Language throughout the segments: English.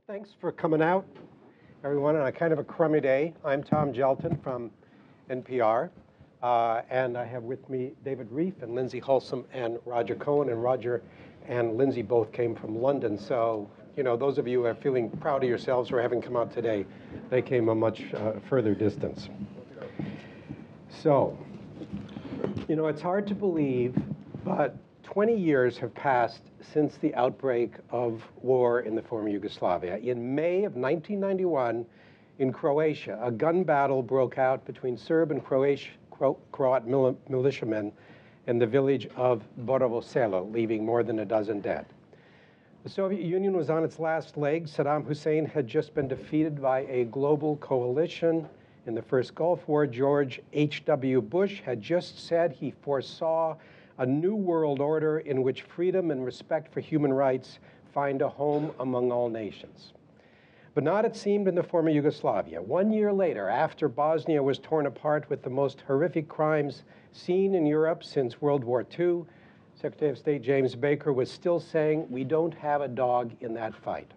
Thanks for coming out, everyone, on a kind of a crummy day. I'm Tom Gjelten from NPR, and I have with me David Rieff and Lindsey Hilsum and Roger Cohen. And Roger and Lindsey both came from London, so those of you who are feeling proud of yourselves for having come out today, they came a much further distance. So, it's hard to believe, but 20 years have passed since the outbreak of war in the former Yugoslavia. In May of 1991, in Croatia, a gun battle broke out between Serb and Croat militiamen in the village of Borovo Selo, leaving more than a dozen dead. The Soviet Union was on its last legs. Saddam Hussein had just been defeated by a global coalition in the first Gulf War. George H.W. Bush had just said he foresaw a new world order in which freedom and respect for human rights find a home among all nations. But not, it seemed, in the former Yugoslavia. 1 year later, after Bosnia was torn apart with the most horrific crimes seen in Europe since World War II, Secretary of State James Baker was still saying, "We don't have a dog in that fight."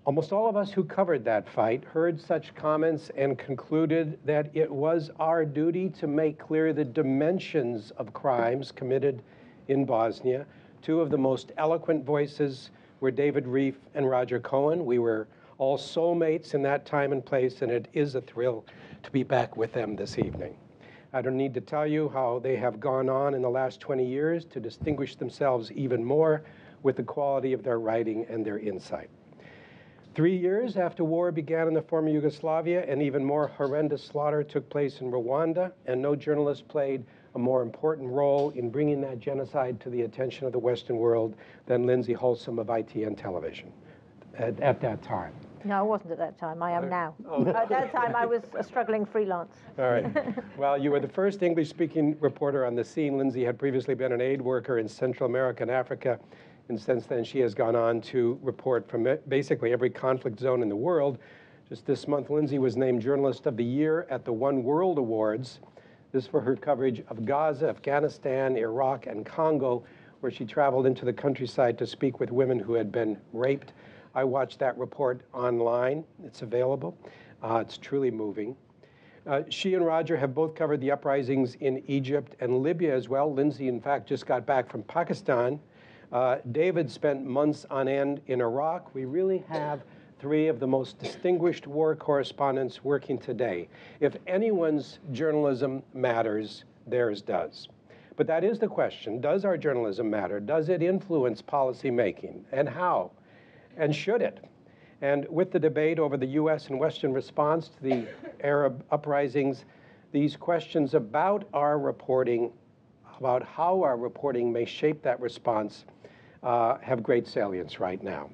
Almost all of us who covered that fight heard such comments and concluded that it was our duty to make clear the dimensions of crimes committed in Bosnia. Two of the most eloquent voices were David Rieff and Roger Cohen. We were all soulmates in that time and place, and it is a thrill to be back with them this evening. I don't need to tell you how they have gone on in the last 20 years to distinguish themselves even more with the quality of their writing and their insight. 3 years after war began in the former Yugoslavia, an even more horrendous slaughter took place in Rwanda, and no journalist played a more important role in bringing that genocide to the attention of the Western world than Lindsey Hilsum of ITN Television at that time. No, I wasn't at that time. I am now. At that time, I was a struggling freelance. All right. Well, you were the first English-speaking reporter on the scene. Lindsey had previously been an aid worker in Central America and Africa. And since then, she has gone on to report from basically every conflict zone in the world. Just this month, Lindsey was named Journalist of the Year at the One World Awards. This for her coverage of Gaza, Afghanistan, Iraq, and Congo, where she traveled into the countryside to speak with women who had been raped. I watched that report online. It's available. It's truly moving. She and Roger have both covered the uprisings in Egypt and Libya as well. Lindsey, in fact, just got back from Pakistan. David spent months on end in Iraq. We really have three of the most distinguished war correspondents working today. If anyone's journalism matters, theirs does. But that is the question. Does our journalism matter? Does it influence policy making? And how? And should it? And with the debate over the U.S. and Western response to the Arab uprisings, these questions about our reporting, about how our reporting may shape that response, have great salience right now.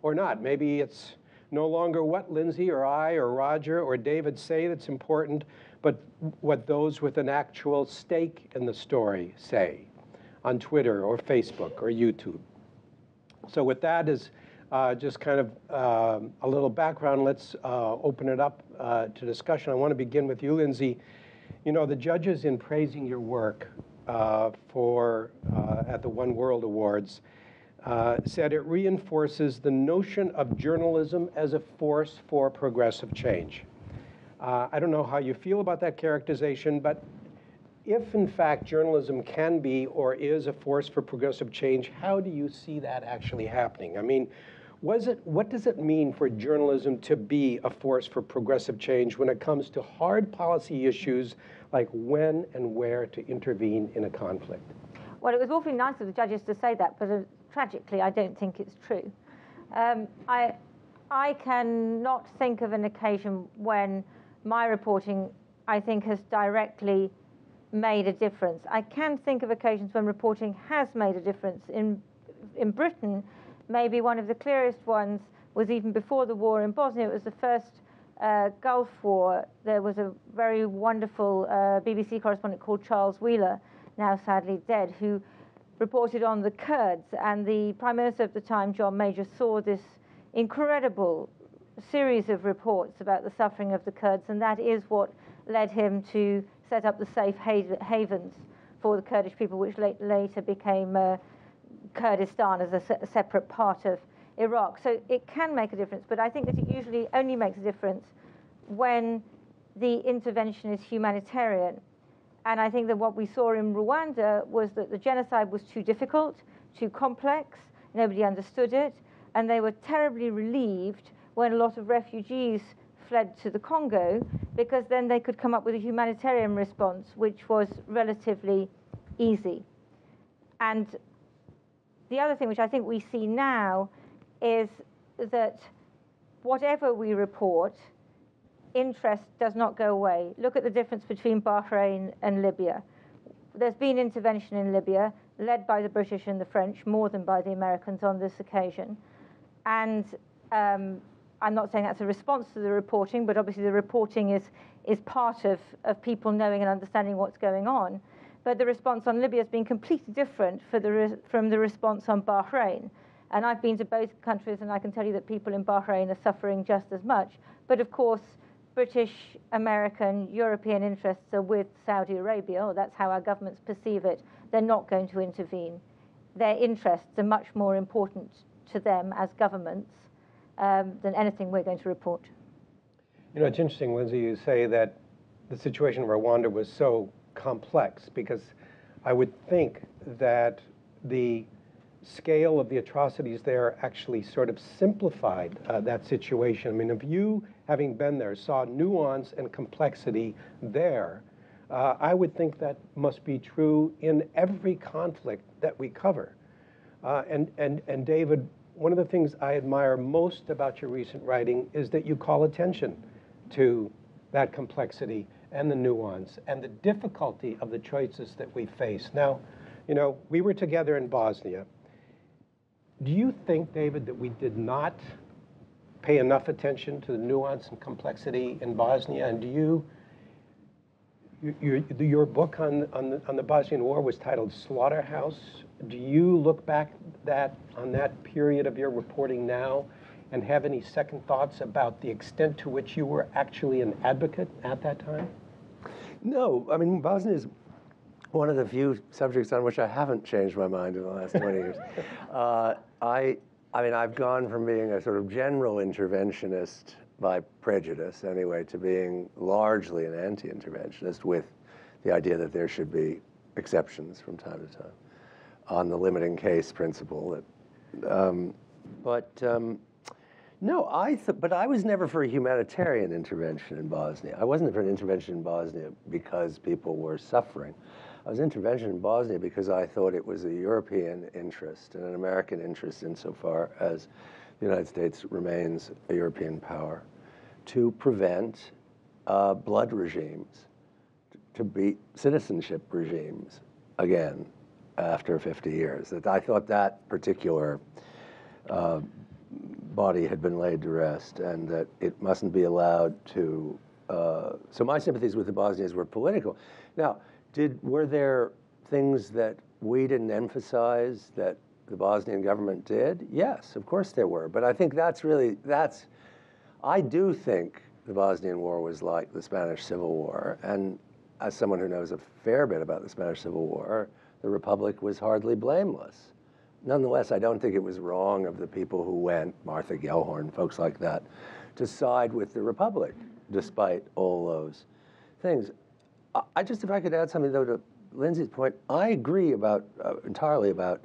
Or not. Maybe it's no longer what Lindsey or I or Roger or David say that's important, but what those with an actual stake in the story say on Twitter or Facebook or YouTube. So with that as just kind of a little background, let's open it up to discussion. I want to begin with you, Lindsey. The judges in praising your work at the One World Awards said it reinforces the notion of journalism as a force for progressive change. I don't know how you feel about that characterization, but if in fact journalism can be or is a force for progressive change, how do you see that actually happening? I mean, what does it mean for journalism to be a force for progressive change when it comes to hard policy issues like when and where to intervene in a conflict? Well, it was awfully nice of the judges to say that, but tragically, I don't think it's true. I cannot think of an occasion when my reporting, I think, has directly made a difference. I can think of occasions when reporting has made a difference. In Britain, maybe one of the clearest ones was even before the war in Bosnia. It was the first Gulf War. There was a very wonderful BBC correspondent called Charles Wheeler, now sadly dead, who reported on the Kurds. And the Prime Minister at the time, John Major, saw this incredible series of reports about the suffering of the Kurds, and that is what led him to set up the safe havens for the Kurdish people, which later became Kurdistan as a separate part of Iraq. So it can make a difference, but I think that it usually only makes a difference when the intervention is humanitarian. And I think that what we saw in Rwanda was that the genocide was too difficult, too complex, nobody understood it, and they were terribly relieved when a lot of refugees fled to the Congo, because then they could come up with a humanitarian response, which was relatively easy. And the other thing which I think we see now is that whatever we report, interest does not go away. Look at the difference between Bahrain and Libya. There's been intervention in Libya, led by the British and the French, more than by the Americans on this occasion. And I'm not saying that's a response to the reporting, but obviously the reporting is part of people knowing and understanding what's going on. But the response on Libya has been completely different from the response on Bahrain. And I've been to both countries, and I can tell you that people in Bahrain are suffering just as much. But of course, British, American, European interests are with Saudi Arabia, or that's how our governments perceive it. They're not going to intervene. Their interests are much more important to them as governments than anything we're going to report. You know, it's interesting, Lindsey, you say that the situation in Rwanda was so complex, because I would think that the scale of the atrocities there actually sort of simplified that situation. I mean, if you, having been there, saw nuance and complexity there, I would think that must be true in every conflict that we cover. And David, one of the things I admire most about your recent writing is that you call attention to that complexity and the nuance and the difficulty of the choices that we face. Now, you know, we were together in Bosnia. Do you think, David, that we did not pay enough attention to the nuance and complexity in Bosnia? And do your book on the Bosnian War was titled Slaughterhouse. Do you look back on that period of your reporting now and have any second thoughts about the extent to which you were actually an advocate at that time? No, I mean, Bosnia is one of the few subjects on which I haven't changed my mind in the last 20 years. I mean, I've gone from being a sort of general interventionist by prejudice, anyway, to being largely an anti-interventionist with the idea that there should be exceptions from time to time on the limiting case principle. No, but I was never for a humanitarian intervention in Bosnia. I wasn't for an intervention in Bosnia because people were suffering. I was intervention in Bosnia because I thought it was a European interest and an American interest insofar as the United States remains a European power, to prevent blood regimes, to beat citizenship regimes again after 50 years. That I thought that particular body had been laid to rest, and that it mustn't be allowed to. So my sympathies with the Bosnians were political. Now, were there things that we didn't emphasize that the Bosnian government did? Yes, of course there were. But I think I do think the Bosnian War was like the Spanish Civil War. And as someone who knows a fair bit about the Spanish Civil War, the Republic was hardly blameless. Nonetheless, I don't think it was wrong of the people who went, Martha Gellhorn, folks like that, to side with the Republic, despite all those things. If I could add something, though, to Lindsey's point, I agree entirely about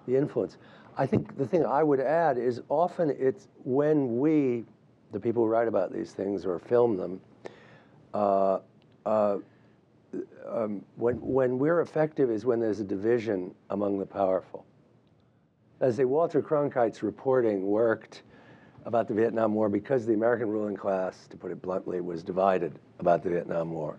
the influence. I think the thing I would add is often it's when we, the people who write about these things or film them, when we're effective is when there's a division among the powerful. As Walter Cronkite's reporting worked about the Vietnam War because the American ruling class, to put it bluntly, was divided about the Vietnam War.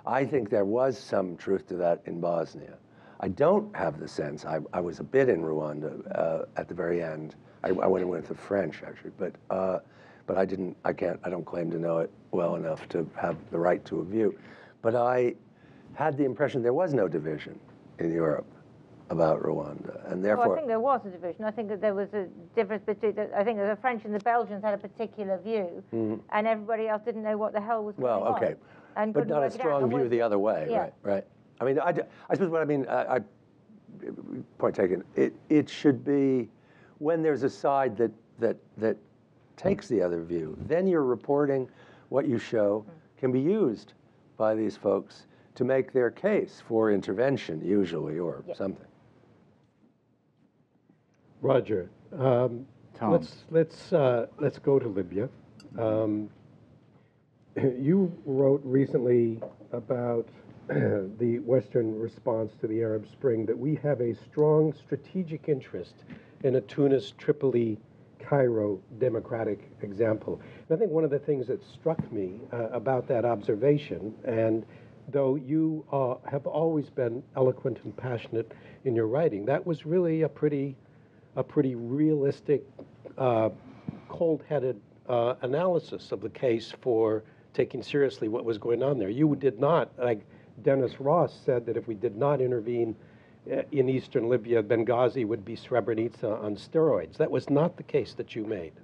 I think there was some truth to that in Bosnia. I don't have the sense, I was a bit in Rwanda at the very end. I went in with the French, actually, but I don't claim to know it well enough to have the right to a view. But I had the impression there was no division in Europe about Rwanda, and therefore... Well, I think there was a division. I think that there was a difference between... I think that the French and the Belgians had a particular view, and everybody else didn't know what the hell was going on. Well, okay, but not a strong view the other way, yeah. Right. I mean, I suppose what I mean, point taken, it should be when there's a side that that takes the other view. Then your reporting, what you show, can be used by these folks to make their case for intervention, usually, or something. Roger, let's go to Libya. You wrote recently about the Western response to the Arab Spring, that we have a strong strategic interest in a Tunis, Tripoli, Cairo democratic example. And I think one of the things that struck me about that observation, and though you have always been eloquent and passionate in your writing, that was really a pretty realistic, cold-headed analysis of the case for taking seriously what was going on there. You did not, like Dennis Ross said, that if we did not intervene in eastern Libya, Benghazi would be Srebrenica on steroids. That was not the case that you made.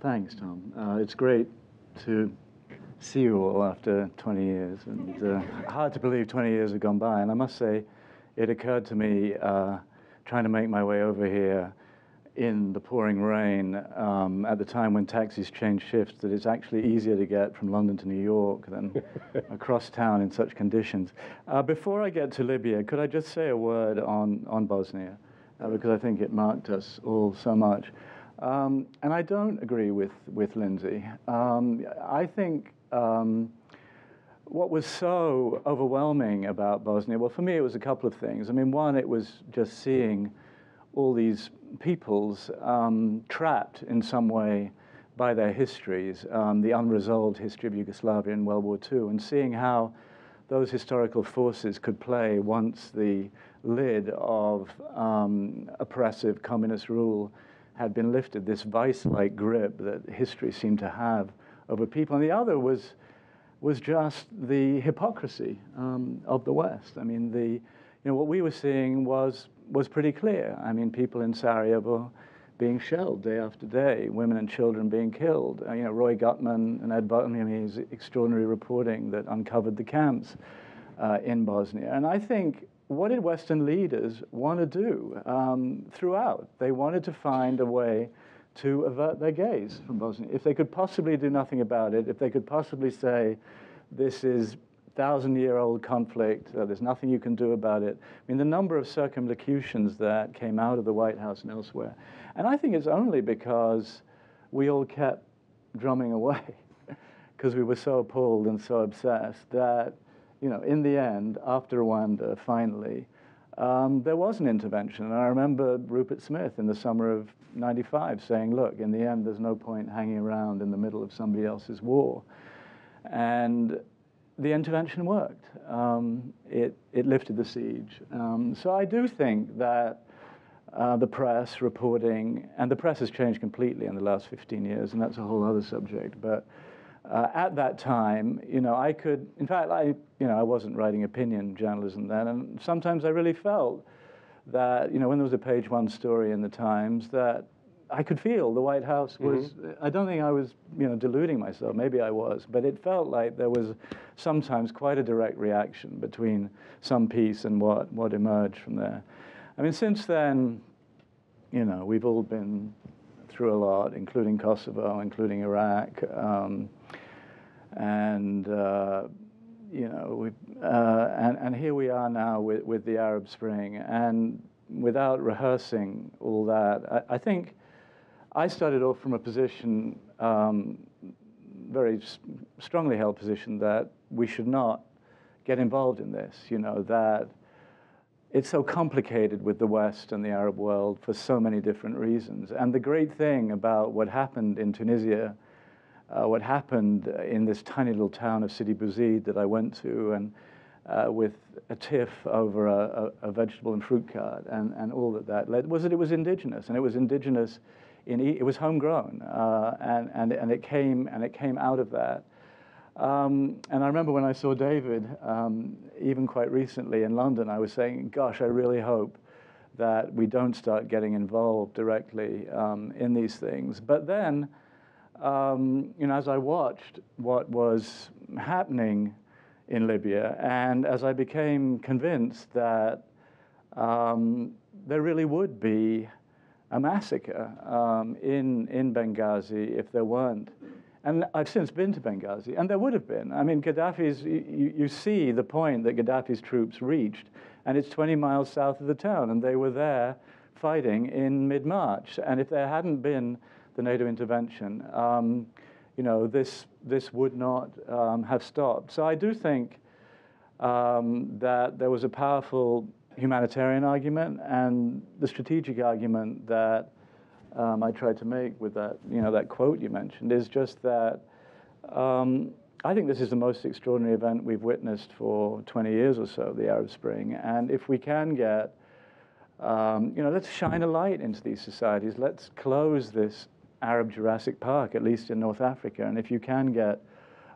Thanks, Tom. It's great to see you all after 20 years, and hard to believe 20 years have gone by. And I must say, it occurred to me trying to make my way over here in the pouring rain at the time when taxis changed shifts, that it's actually easier to get from London to New York than across town in such conditions. Before I get to Libya, could I just say a word on Bosnia, because I think it marked us all so much. And I don't agree with Lindsey. I think what was so overwhelming about Bosnia, well, for me, it was a couple of things. I mean, one, it was just seeing all these peoples trapped in some way by their histories, the unresolved history of Yugoslavia in World War II, and seeing how those historical forces could play once the lid of oppressive communist rule had been lifted, this vice-like grip that history seemed to have over people. And the other was just the hypocrisy of the West. I mean, what we were seeing was pretty clear. I mean, people in Sarajevo being shelled day after day, women and children being killed. Roy Gutman and Ed Button's extraordinary reporting that uncovered the camps in Bosnia. And I think, what did Western leaders want to do throughout? They wanted to find a way to avert their gaze from Bosnia. If they could possibly do nothing about it, if they could possibly say, this is 1,000-year-old conflict, there's nothing you can do about it. I mean, the number of circumlocutions that came out of the White House and elsewhere. And I think it's only because we all kept drumming away, because we were so appalled and so obsessed that, in the end, after Rwanda, finally, there was an intervention. And I remember Rupert Smith in the summer of '95 saying, look, in the end, there's no point hanging around in the middle of somebody else's war. And the intervention worked. It lifted the siege. So I do think that the press reporting, and the press has changed completely in the last 15 years, and that's a whole other subject. But at that time, I could, in fact, I wasn't writing opinion journalism then, and sometimes I really felt that, when there was a page one story in the Times, that I could feel the White House was, I don't think I was, deluding myself, maybe I was, but it felt like there was sometimes quite a direct reaction between some piece and what emerged from there. I mean, since then, we've all been through a lot, including Kosovo, including Iraq, and here we are now with the Arab Spring, and without rehearsing all that, I think I started off from a position, very strongly held position, that we should not get involved in this, that it's so complicated with the West and the Arab world for so many different reasons. And the great thing about what happened in Tunisia, what happened in this tiny little town of Sidi Bouzid that I went to, and with a tiff over a vegetable and fruit cart, and all that led, was that it was indigenous, and it was indigenous. It was homegrown, and it came out of that. And I remember when I saw David, even quite recently in London, I was saying, gosh, I really hope that we don't start getting involved directly in these things. But then, as I watched what was happening in Libya, and as I became convinced that there really would be a massacre in Benghazi if there weren't. And I've since been to Benghazi, and there would have been. I mean, Gaddafi's, you see the point that Gaddafi's troops reached, and it's 20 miles south of the town, and they were there fighting in mid-March. And if there hadn't been the NATO intervention, you know, this would not have stopped. So I do think that there was a powerful humanitarian argument, and the strategic argument that I tried to make with that, you know, that quote you mentioned is just that I think this is the most extraordinary event we've witnessed for 20 years or so, the Arab Spring. And if we can get, you know, let's shine a light into these societies. Let's close this Arab Jurassic Park, at least in North Africa. And if you can get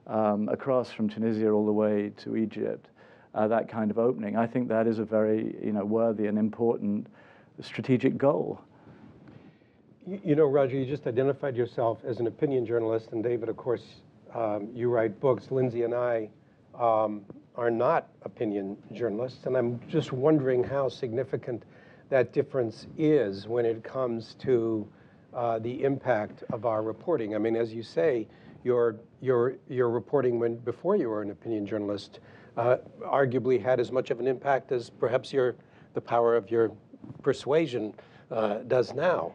across from Tunisia all the way to Egypt, that kind of opening, I think that is a very, you know, worthy and important strategic goal. You know, Roger, you just identified yourself as an opinion journalist, and David, of course, you write books. Lindsey and I are not opinion journalists, and I'm just wondering how significant that difference is when it comes to the impact of our reporting. I mean, as you say, your reporting before you were an opinion journalist arguably had as much of an impact as perhaps the power of your persuasion does now.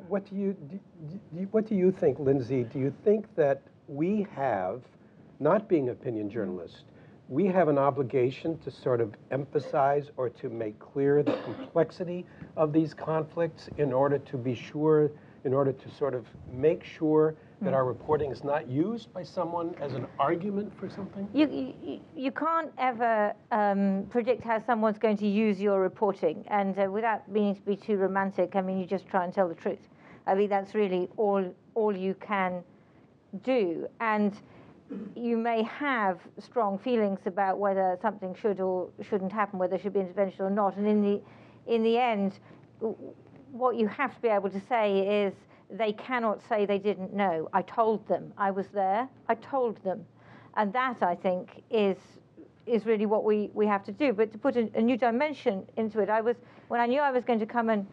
What do you think, Lindsey? Do you think that we have, not being opinion journalists, we have an obligation to sort of emphasize or to make clear the complexity of these conflicts in order to be sure, in order to sort of make sure that our reporting is not used by someone as an argument for something? You can't ever predict how someone's going to use your reporting, and without meaning to be too romantic, I mean, you just try and tell the truth. I think that's really all you can do. And you may have strong feelings about whether something should or shouldn't happen, whether there should be intervention or not. And in the end, what you have to be able to say is, they cannot say they didn't know. I told them. I was there. I told them. And that, I think, is really what we have to do. But to put a new dimension into it, when I knew I was going to come and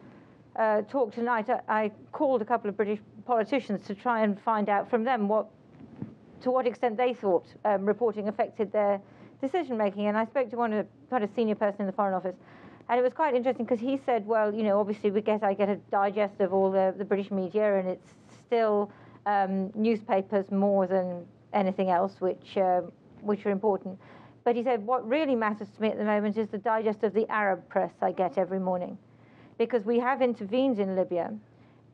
talk tonight, I called a couple of British politicians to try and find out from them to what extent they thought reporting affected their decision-making. And I spoke to quite a senior person in the Foreign Office. And it was quite interesting because he said, well, you know, obviously I get a digest of all the British media, and it's still newspapers more than anything else, which are important. But he said, what really matters to me at the moment is the digest of the Arab press I get every morning. Because we have intervened in Libya,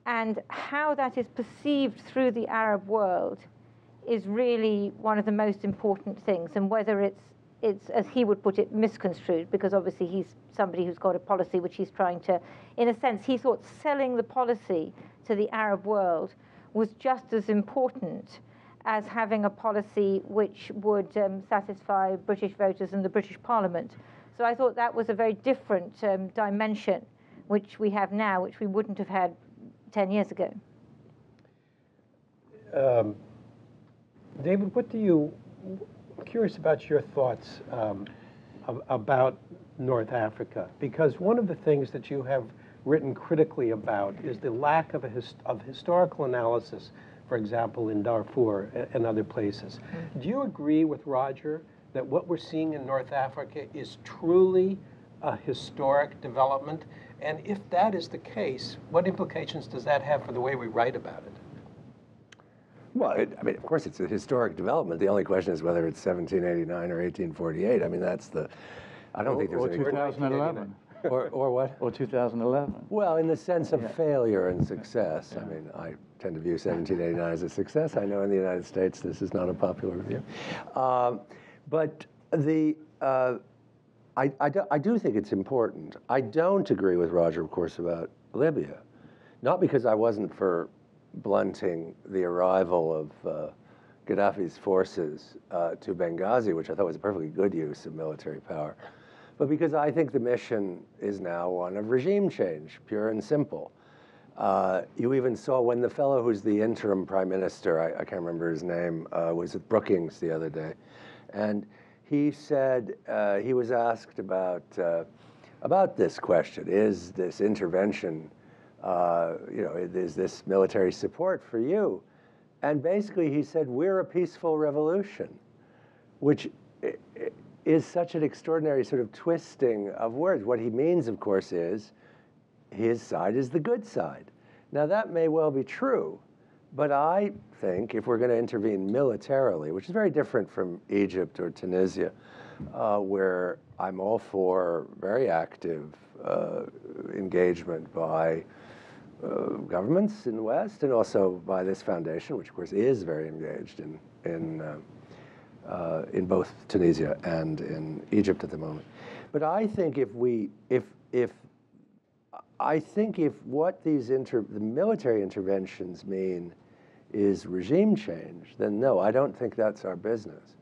and how that is perceived through the Arab world is really one of the most important things, and whether it's, as he would put it, misconstrued, because obviously he's somebody who's got a policy which he's trying to, in a sense, he thought selling the policy to the Arab world was just as important as having a policy which would satisfy British voters and the British Parliament. So I thought that was a very different dimension which we have now, which we wouldn't have had 10 years ago. David, I'm curious about your thoughts about North Africa, because one of the things that you have written critically about is the lack of historical analysis, for example, in Darfur and other places. Do you agree with Roger that what we're seeing in North Africa is truly a historic development? And if that is the case, what implications does that have for the way we write about it? Well, I mean, of course, it's a historic development. The only question is whether it's 1789 or 1848. I mean, that's the. I don't think there's or any. 2011. Or what? Or 2011. Well, in the sense of failure and success. Yeah. I mean, I tend to view 1789 as a success. I know in the United States this is not a popular view. But I do think it's important. I don't agree with Roger, of course, about Libya. Not because I wasn't for blunting the arrival of Gaddafi's forces to Benghazi, which I thought was a perfectly good use of military power, but because I think the mission is now one of regime change, pure and simple. You even saw when the fellow who's the interim prime minister, I can't remember his name, was at Brookings the other day, and he said, he was asked about about this question. Is this intervention, is this military support for you? And basically he said, we're a peaceful revolution, which is such an extraordinary sort of twisting of words. What he means, of course, is his side is the good side. Now, that may well be true, but I think if we're going to intervene militarily, which is very different from Egypt or Tunisia, where I'm all for very active engagement by governments in the West and also by this foundation, which of course is very engaged in both Tunisia and in Egypt at the moment. But I think if what the military interventions mean is regime change, then no, I don't think that's our business.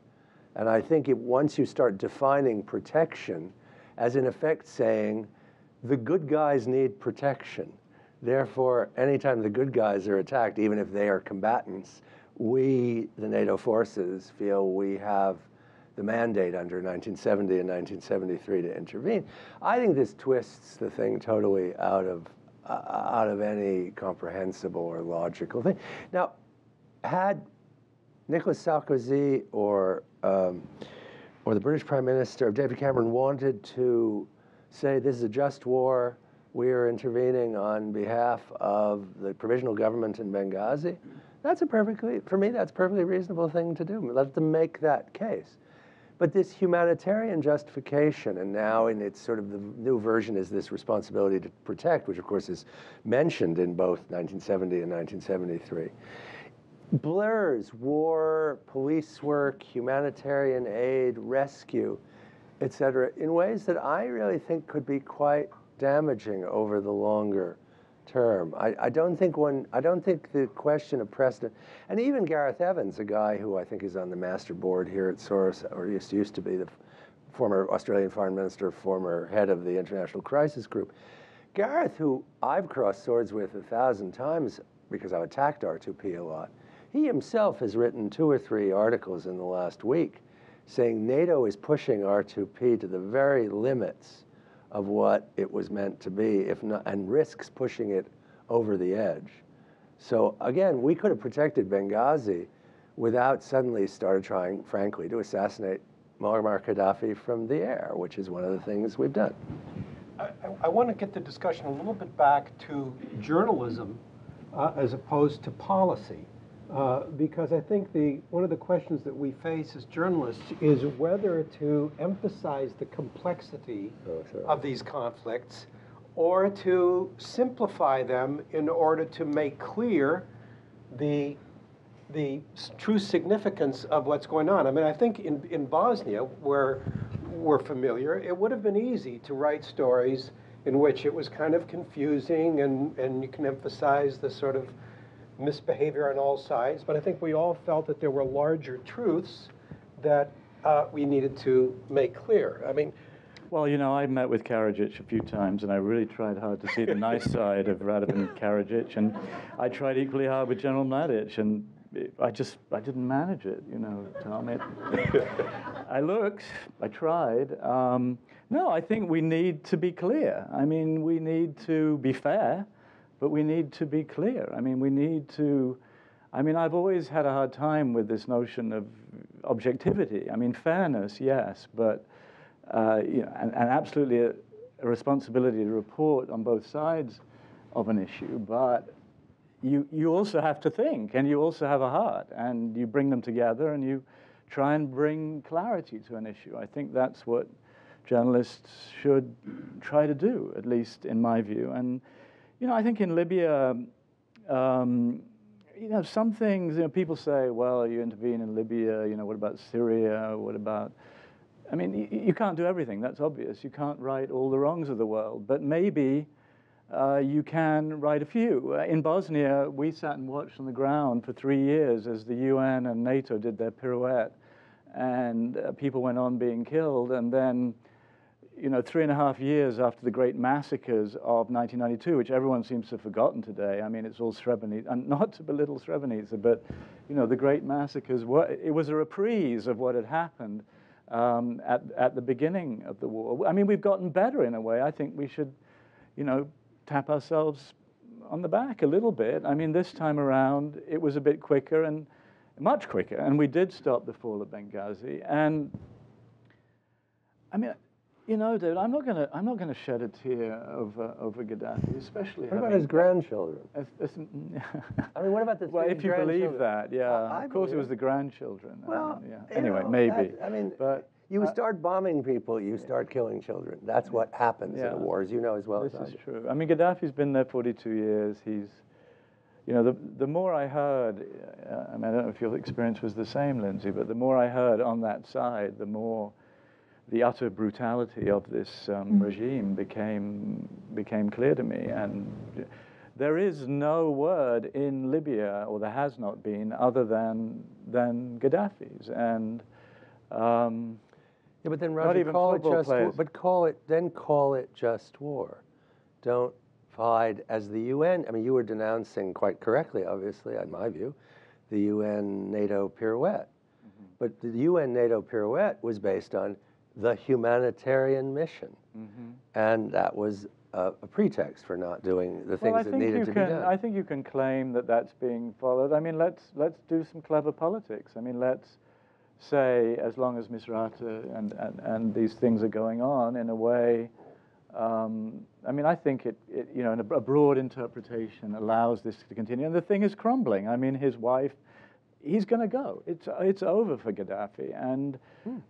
And I think once you start defining protection as in effect saying the good guys need protection, therefore anytime the good guys are attacked, even if they are combatants, we, the NATO forces, feel we have the mandate under 1970 and 1973 to intervene. I think this twists the thing totally out of any comprehensible or logical thing. Now, had Nicolas Sarkozy or the British Prime Minister, David Cameron, wanted to say this is a just war, we are intervening on behalf of the provisional government in Benghazi, for me, that's a perfectly reasonable thing to do. Let them make that case. But this humanitarian justification, and now in its sort of the new version is this responsibility to protect, which of course is mentioned in both 1970 and 1973, blurs war, police work, humanitarian aid, rescue, etc., in ways that I really think could be quite damaging over the longer term. I don't think the question of precedent, and even Gareth Evans, a guy who I think is on the master board here at Soros, or used to be the former Australian foreign minister, former head of the International Crisis Group. Gareth, who I've crossed swords with 1,000 times because I've attacked R2P a lot, he himself has written 2 or 3 articles in the last week saying NATO is pushing R2P to the very limits of what it was meant to be, if not, and risks pushing it over the edge. So again, we could have protected Benghazi without suddenly started trying, frankly, to assassinate Muammar Gaddafi from the air, which is one of the things we've done. I want to get the discussion a little bit back to journalism as opposed to policy. Because I think one of the questions that we face as journalists is whether to emphasize the complexity of these conflicts or to simplify them in order to make clear the true significance of what's going on. I mean, I think in Bosnia, where we're familiar, it would have been easy to write stories in which it was kind of confusing and you can emphasize the sort of misbehavior on all sides, but I think we all felt that there were larger truths that we needed to make clear. I mean, well, I met with Karadzic a few times, and I really tried hard to see the nice side of Radovan Karadzic, and I tried equally hard with General Mladic, and I didn't manage it, Tom. I looked, I tried. No, I think we need to be clear. I mean, we need to be fair, but we need to be clear. I mean, I've always had a hard time with this notion of objectivity. I mean, fairness, yes, but, and absolutely a responsibility to report on both sides of an issue, but you also have to think, and you also have a heart, and you bring them together, and you try and bring clarity to an issue. I think that's what journalists should try to do, at least in my view. And I think in Libya, some things, people say, well, you intervene in Libya, what about Syria? What about, I mean, you can't do everything, that's obvious. You can't right all the wrongs of the world, but maybe you can right a few. In Bosnia, we sat and watched on the ground for 3 years as the UN and NATO did their pirouette, and people went on being killed, and then 3.5 years after the great massacres of 1992, which everyone seems to have forgotten today. I mean, it's all Srebrenica, and not to belittle Srebrenica, but, the great massacres, it was a reprise of what had happened at the beginning of the war. I mean, we've gotten better in a way. I think we should, tap ourselves on the back a little bit. I mean, this time around, it was a bit quicker and much quicker, and we did stop the fall of Benghazi. And I mean, dude, I'm not gonna shed a tear over Gaddafi, especially. What about his grandchildren? I mean, what about the? Well, if you believe that, yeah, of course it was the grandchildren. Well, yeah. Anyway, maybe. But you start bombing people, you start killing children. That's what happens in a war, as you know as well as I do. This is true. I mean, Gaddafi's been there 42 years. He's, the more I heard, I mean, I don't know if your experience was the same, Lindsey, but the more I heard on that side, the more the utter brutality of this regime became clear to me. And there is no word in Libya, or there has not been, other than Gaddafi's. And yeah, but then Roger, call it just war. Don't hide as the UN. I mean, you were denouncing quite correctly, obviously, in my view, the UN-NATO pirouette. Mm-hmm. But the UN-NATO pirouette was based on the humanitarian mission. Mm-hmm. And that was a pretext for not doing the things that needed to be done. I think you can claim that that's being followed. I mean, let's do some clever politics. I mean, let's say, as long as Misrata and these things are going on in a way, I mean, I think a broad interpretation allows this to continue. And the thing is crumbling. I mean, his wife, he's going to go. It's over for Gaddafi, and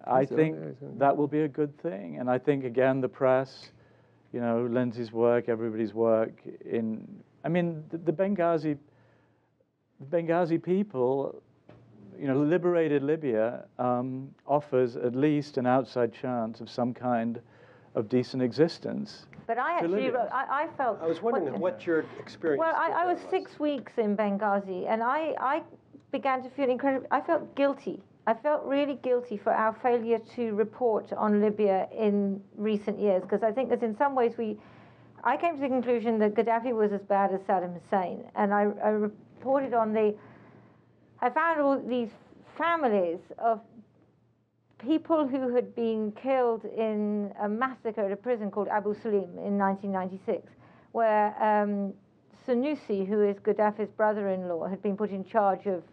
I think that will be a good thing. And I think, again, the press, Lindsey's work, everybody's work I mean, the Benghazi people, liberated Libya offers at least an outside chance of some kind of decent existence. But I actually, I felt... I was wondering what your experience was. Well, I was 6 weeks in Benghazi, and I began to feel incredibly... I felt guilty. I felt really guilty for our failure to report on Libya in recent years, because I think that in some ways I came to the conclusion that Gaddafi was as bad as Saddam Hussein, and I reported on I found all these families of people who had been killed in a massacre at a prison called Abu Salim in 1996, where Sanusi, who is Gaddafi's brother-in-law, had been put in charge of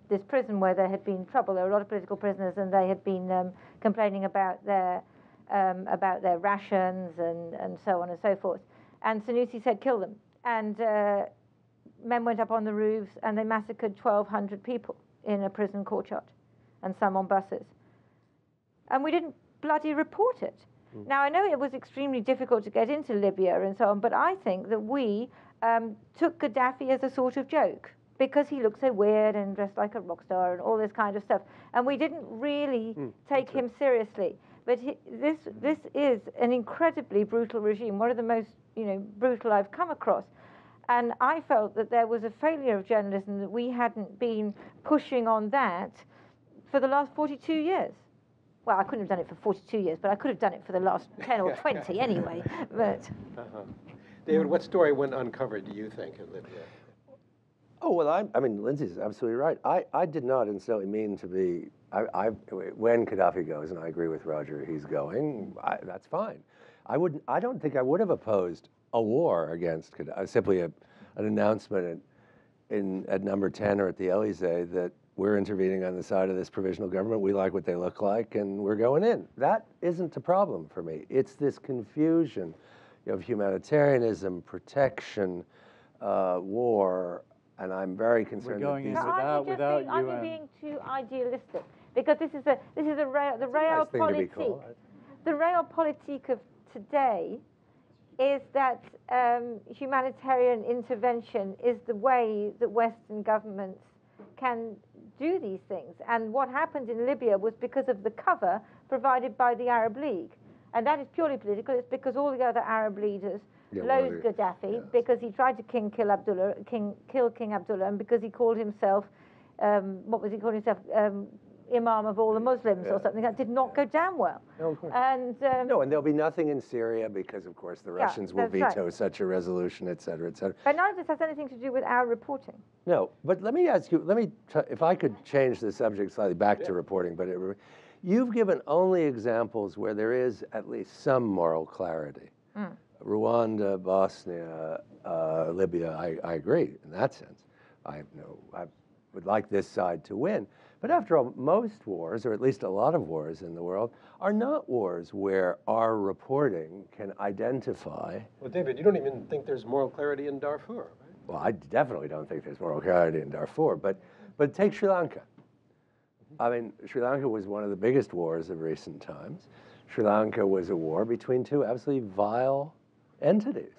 this prison where there had been trouble. There were a lot of political prisoners, and they had been complaining about their rations and so on and so forth. And Sanusi said, kill them. And men went up on the roofs, and they massacred 1,200 people in a prison courtyard, and some on buses. And we didn't bloody report it. Now, I know it was extremely difficult to get into Libya and so on, but I think that we took Gaddafi as a sort of joke, because he looked so weird and dressed like a rock star and all this kind of stuff. And we didn't really take him seriously. But this is an incredibly brutal regime, one of the most brutal I've come across. And I felt that there was a failure of journalism, that we hadn't been pushing on that for the last 42 years. Well, I couldn't have done it for 42 years, but I could have done it for the last 10 or 20 anyway. But David, what story went uncovered, do you think, in Libya? Oh, well, I mean, Lindsey's absolutely right. I did not necessarily mean to be... when Gaddafi goes, and I agree with Roger, he's going, that's fine. I don't think I would have opposed a war against Gaddafi, simply an announcement at number 10 or at the Elysee that we're intervening on the side of this provisional government, we like what they look like, and we're going in. That isn't a problem for me. It's this confusion of humanitarianism, protection, war, and I'm very concerned we're going that in without I'm being too idealistic, because this is the realpolitik. The realpolitik of today is that humanitarian intervention is the way that Western governments can do these things. And what happened in Libya was because of the cover provided by the Arab League. And that is purely political. It's because all the other Arab leaders loathed Gaddafi, because he tried to kill King Abdullah, and because he called himself, Imam of all the Muslims or something. That did not go down well. No, of course. And and there'll be nothing in Syria because, of course, the Russians will veto such a resolution, et cetera, et cetera. But none of this has anything to do with our reporting. No, but let me ask you, if I could change the subject slightly back to reporting, but You've given only examples where there is at least some moral clarity. Rwanda, Bosnia, Libya, I agree in that sense. I would like this side to win. But after all, most wars, or at least a lot of wars in the world, are not wars where our reporting can identify. Well, David, you don't even think there's moral clarity in Darfur, right? Well, I definitely don't think there's moral clarity in Darfur, but take Sri Lanka. I mean, Sri Lanka was one of the biggest wars of recent times. Sri Lanka was a war between two absolutely vile entities.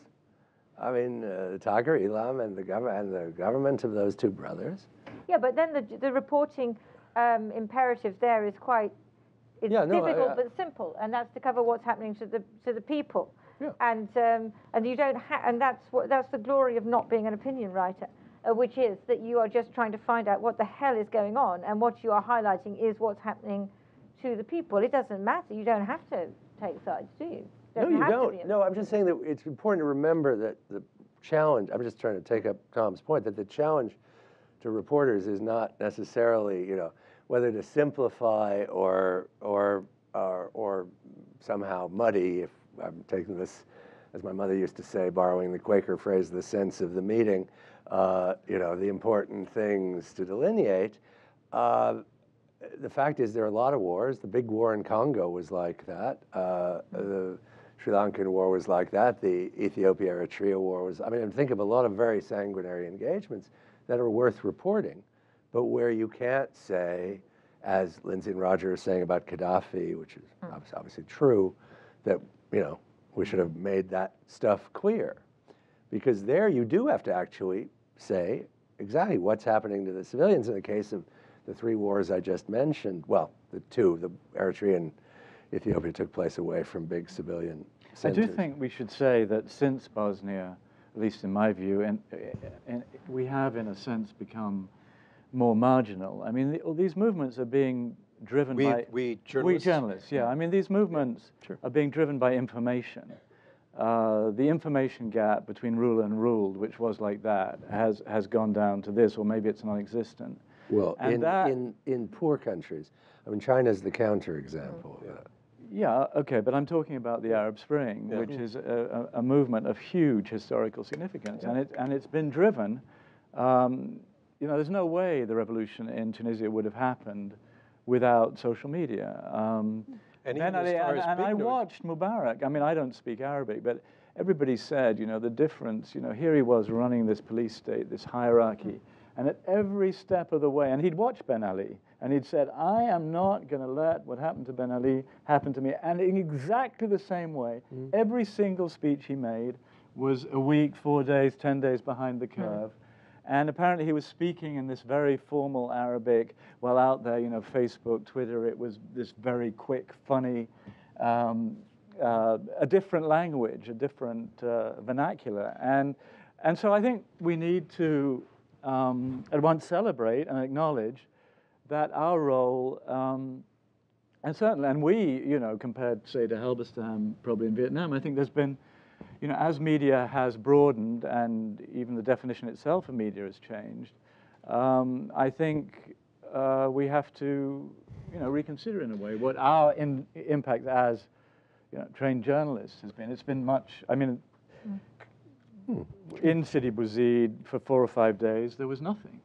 I mean, Tiger Elam and the government of those two brothers. Yeah, but then the reporting imperative there is quite difficult but simple, and that's to cover what's happening to the people. Yeah. And you don't and that's the glory of not being an opinion writer, which is that you are just trying to find out what the hell is going on, and what you are highlighting is what's happening to the people. It doesn't matter. You don't have to take sides, do you? No, you don't. No, I'm just saying that it's important to remember that the challenge, I'm just trying to take up Tom's point, that the challenge to reporters is not necessarily, whether to simplify or somehow muddy, if I'm taking this, as my mother used to say, borrowing the Quaker phrase, the sense of the meeting, the important things to delineate. The fact is there are a lot of wars. The big war in Congo was like that. The Sri Lankan war was like that. The Ethiopia-Eritrea war was, think of a lot of very sanguinary engagements that are worth reporting, but where you can't say, as Lindsey and Roger are saying about Gaddafi, which is obviously true, that, we should have made that stuff clear. Because there you do have to actually say exactly what's happening to the civilians in the case of the three wars I just mentioned. Well, the two, the Eritrea and Ethiopia, took place away from big civilian centers. I do think we should say that since Bosnia, at least in my view, and we have, in a sense, become more marginal. I mean, all these movements are being driven by... We journalists? Yeah. I mean, these movements are being driven by information. The information gap between ruler and ruled, which was like that, has gone down to this, or maybe it's non-existent. Well, in poor countries, China's the counterexample of that. Yeah, okay, but I'm talking about the Arab Spring, which is a movement of huge historical significance, and it's been driven. There's no way the revolution in Tunisia would have happened without social media. And I watched Mubarak. I mean, I don't speak Arabic, but everybody said, the difference. Here he was running this police state, this hierarchy, and at every step of the way, and he'd watched Ben Ali, and he'd said, I am not going to let what happened to Ben Ali happen to me. And in exactly the same way, every single speech he made was a week, 4 days, 10 days behind the curve. And apparently he was speaking in this very formal Arabic, while out there, Facebook, Twitter, it was this very quick, funny, a different language, a different vernacular. And so I think we need to at once celebrate and acknowledge that our role, and certainly, and we, compared, say, to Halberstam, probably in Vietnam, I think there's been, as media has broadened and even the definition itself of media has changed, I think we have to, reconsider in a way what our impact as, trained journalists has been. It's been much, in Sidi Bouzid for 4 or 5 days, there was nothing.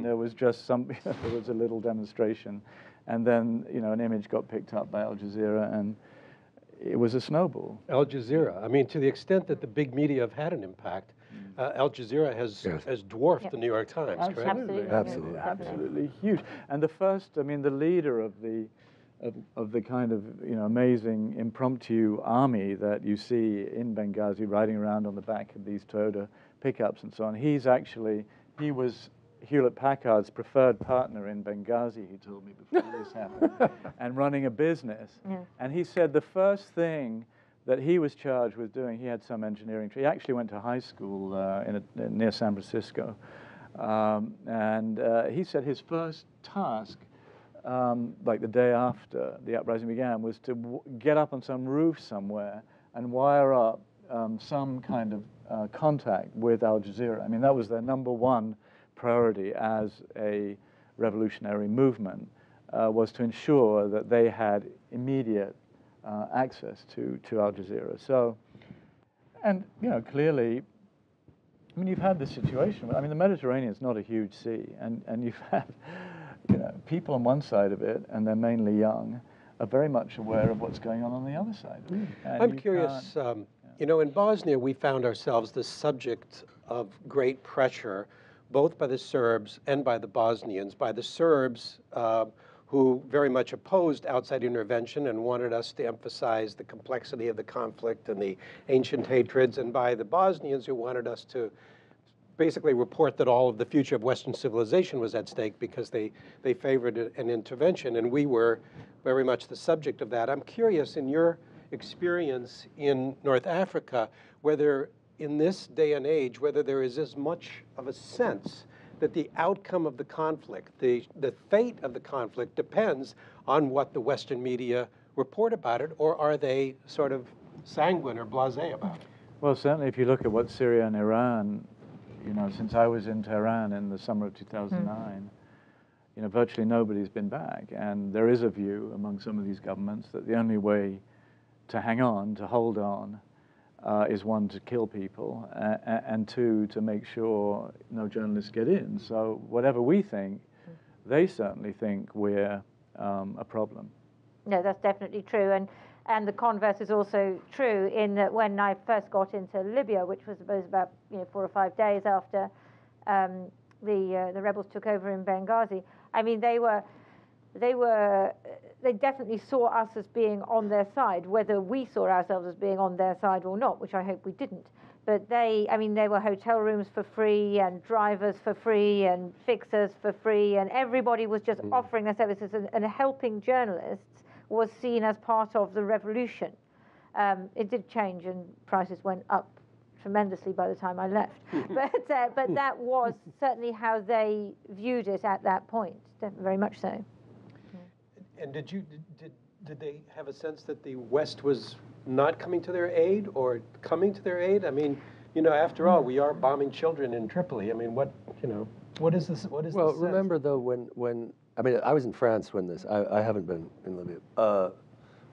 There was just there was a little demonstration, and then, an image got picked up by Al Jazeera, and it was a snowball. Al Jazeera. To the extent that the big media have had an impact, Al Jazeera has dwarfed the New York Times, correct? Absolutely huge. And the first, the leader of the kind of amazing impromptu army that you see in Benghazi riding around on the back of these Toyota pickups and so on, he was Hewlett-Packard's preferred partner in Benghazi, he told me before this happened, and running a business. Yeah. And he said the first thing that he was charged with doing, he had some engineering. He actually went to high school near San Francisco. And he said his first task, like the day after the uprising began, was to get up on some roof somewhere and wire up some kind of contact with Al Jazeera. That was their number one priority as a revolutionary movement. was to ensure that they had immediate access to Al Jazeera. So, and clearly, I mean, you've had this situation. I mean, the Mediterranean is not a huge sea, and you've had people on one side of it, and they're mainly young, are very much aware of what's going on the other side of it. I'm curious, in Bosnia, we found ourselves the subject of great pressure, both by the Serbs and by the Bosnians. By the Serbs, who very much opposed outside intervention and wanted us to emphasize the complexity of the conflict and the ancient hatreds, and by the Bosnians, who wanted us to basically report that all of the future of Western civilization was at stake because they favored an intervention, and we were very much the subject of that. I'm curious, in your experience in North Africa, whether in this day and age, whether there is as much of a sense that the outcome of the conflict, the fate of the conflict, depends on what the Western media report about it, or are they sort of sanguine or blasé about it? Well, certainly if you look at what Syria and Iran, since I was in Tehran in the summer of 2009, virtually nobody's been back. And there is a view among some of these governments that the only way to hang on, to hold on, is one, to kill people, and two, to make sure no journalists get in. So whatever we think, they certainly think we're a problem. No, that's definitely true. And the converse is also true, in that when I first got into Libya, which was about 4 or 5 days after the rebels took over in Benghazi, I mean, they definitely saw us as being on their side, whether we saw ourselves as being on their side or not, which I hope we didn't. But there were hotel rooms for free, and drivers for free, and fixers for free, and everybody was just offering their services, and helping journalists was seen as part of the revolution. It did change, and prices went up tremendously by the time I left. But that was certainly how they viewed it at that point, very much so. And did they have a sense that the West was not coming to their aid, or coming to their aid? I mean, after all, we are bombing children in Tripoli. I mean, what is this? What is well, this remember though, when I mean, I was in France when this. I haven't been in Libya for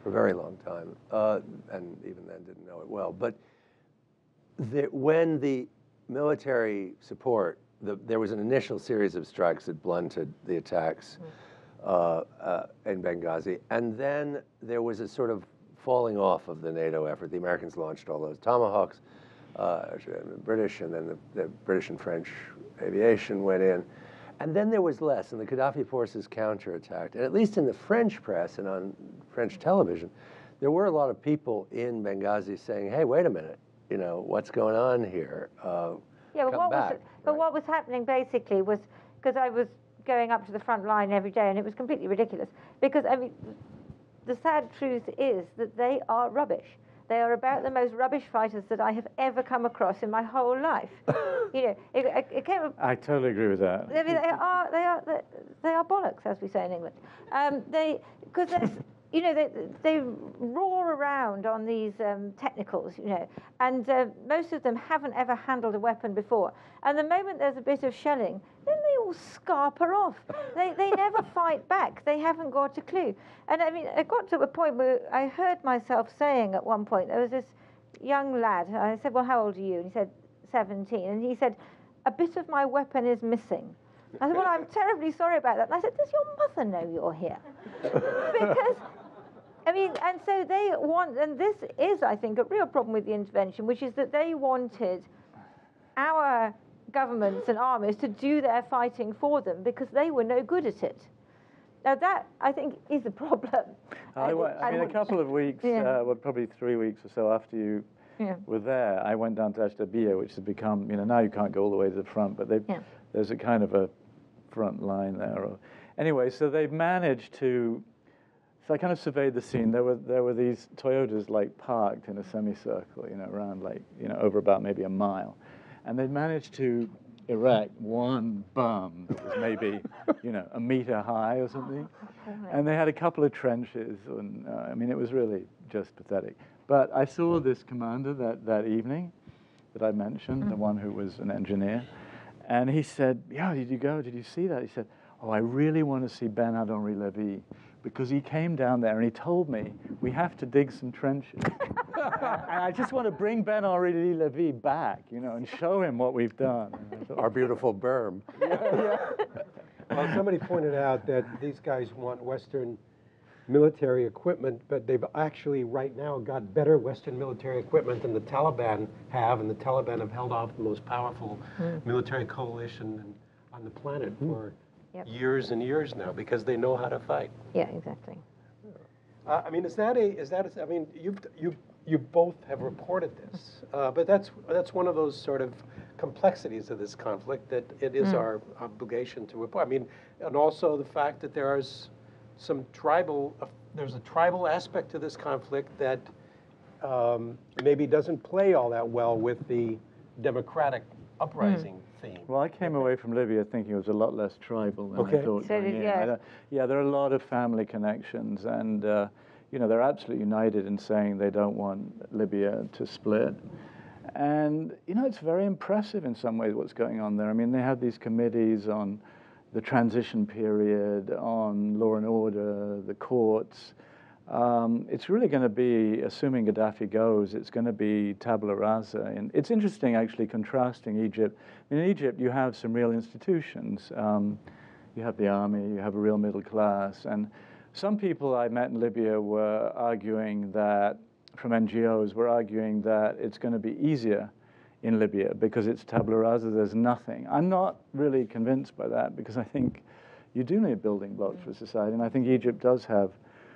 a very long time, and even then didn't know it well. But when the military support, there was an initial series of strikes that blunted the attacks in Benghazi, and then there was a sort of falling off of the NATO effort. The Americans launched all those Tomahawks, British, and then the British and French aviation went in. And then there was less, and the Gaddafi forces counterattacked. And at least in the French press and on French television, there were a lot of people in Benghazi saying, hey, wait a minute, what's going on here? What was happening basically was, because I was going up to the front line every day, and it was completely ridiculous. Because, I mean, the sad truth is that they are rubbish. They are about the most rubbish fighters that I have ever come across in my whole life. It came. I totally agree with that. I mean, they are bollocks, as we say in England. They roar around on these technicals, and most of them haven't ever handled a weapon before. And the moment there's a bit of shelling, then they all scarper off. They never fight back. They haven't got a clue. And I mean, it got to a point where I heard myself saying at one point, there was this young lad, and I said, well, how old are you? And he said, 17. And he said, a bit of my weapon is missing. I said, well, I'm terribly sorry about that. And I said, does your mother know you're here? Because, I mean, and so they want, and this is, I think, a real problem with the intervention, which is that they wanted our governments and armies to do their fighting for them because they were no good at it. Now that, I think, is a problem. I mean, a couple of weeks, well, probably 3 weeks or so after you were there, I went down to Ashtabia, which has become, now you can't go all the way to the front, but there's a kind of a front line there. Anyway, so they've managed to, so I kind of surveyed the scene. There were these Toyotas parked in a semicircle, around over about maybe a mile. And they'd managed to erect one berm that was maybe, a meter high or something. And they had a couple of trenches, and I mean, it was really just pathetic. But I saw this commander that evening that I mentioned, the one who was an engineer, and he said, yeah, did you go? Did you see that? He said, oh, I really want to see Ben-Henri Lévy, because he came down there and he told me, we have to dig some trenches. And I just want to bring Ben-Henri Lévy back, you know, and show him what we've done. Our beautiful berm. Well, somebody pointed out that these guys want Western military equipment, but they've actually right now got better Western military equipment than the Taliban have, and the Taliban have held off the most powerful military coalition on the planet for years and years now, because they know how to fight. Yeah, exactly. I mean, I mean, you both have reported this, but that's one of those sort of complexities of this conflict, that it is our obligation to report. I mean, and also the fact that there's a tribal aspect to this conflict that maybe doesn't play all that well with the democratic uprising theme. Well, I came away from Libya thinking it was a lot less tribal than I thought. So did, yeah. Yeah, there are a lot of family connections, and you know, they're absolutely united in saying they don't want Libya to split. And you know, it's very impressive in some ways what's going on there. I mean, they have these committees on the transition period, on law and order, the courts. It's really going to be, assuming Gaddafi goes, it's going to be tabula rasa. And it's interesting, actually, contrasting Egypt. In Egypt, you have some real institutions. You have the army, you have a real middle class. And some people I met in Libya were arguing that, from NGOs, were arguing that it's going to be easier in Libya because it's tabula rasa, there's nothing. I'm not really convinced by that, because I think you do need building blocks for society, and I think Egypt does have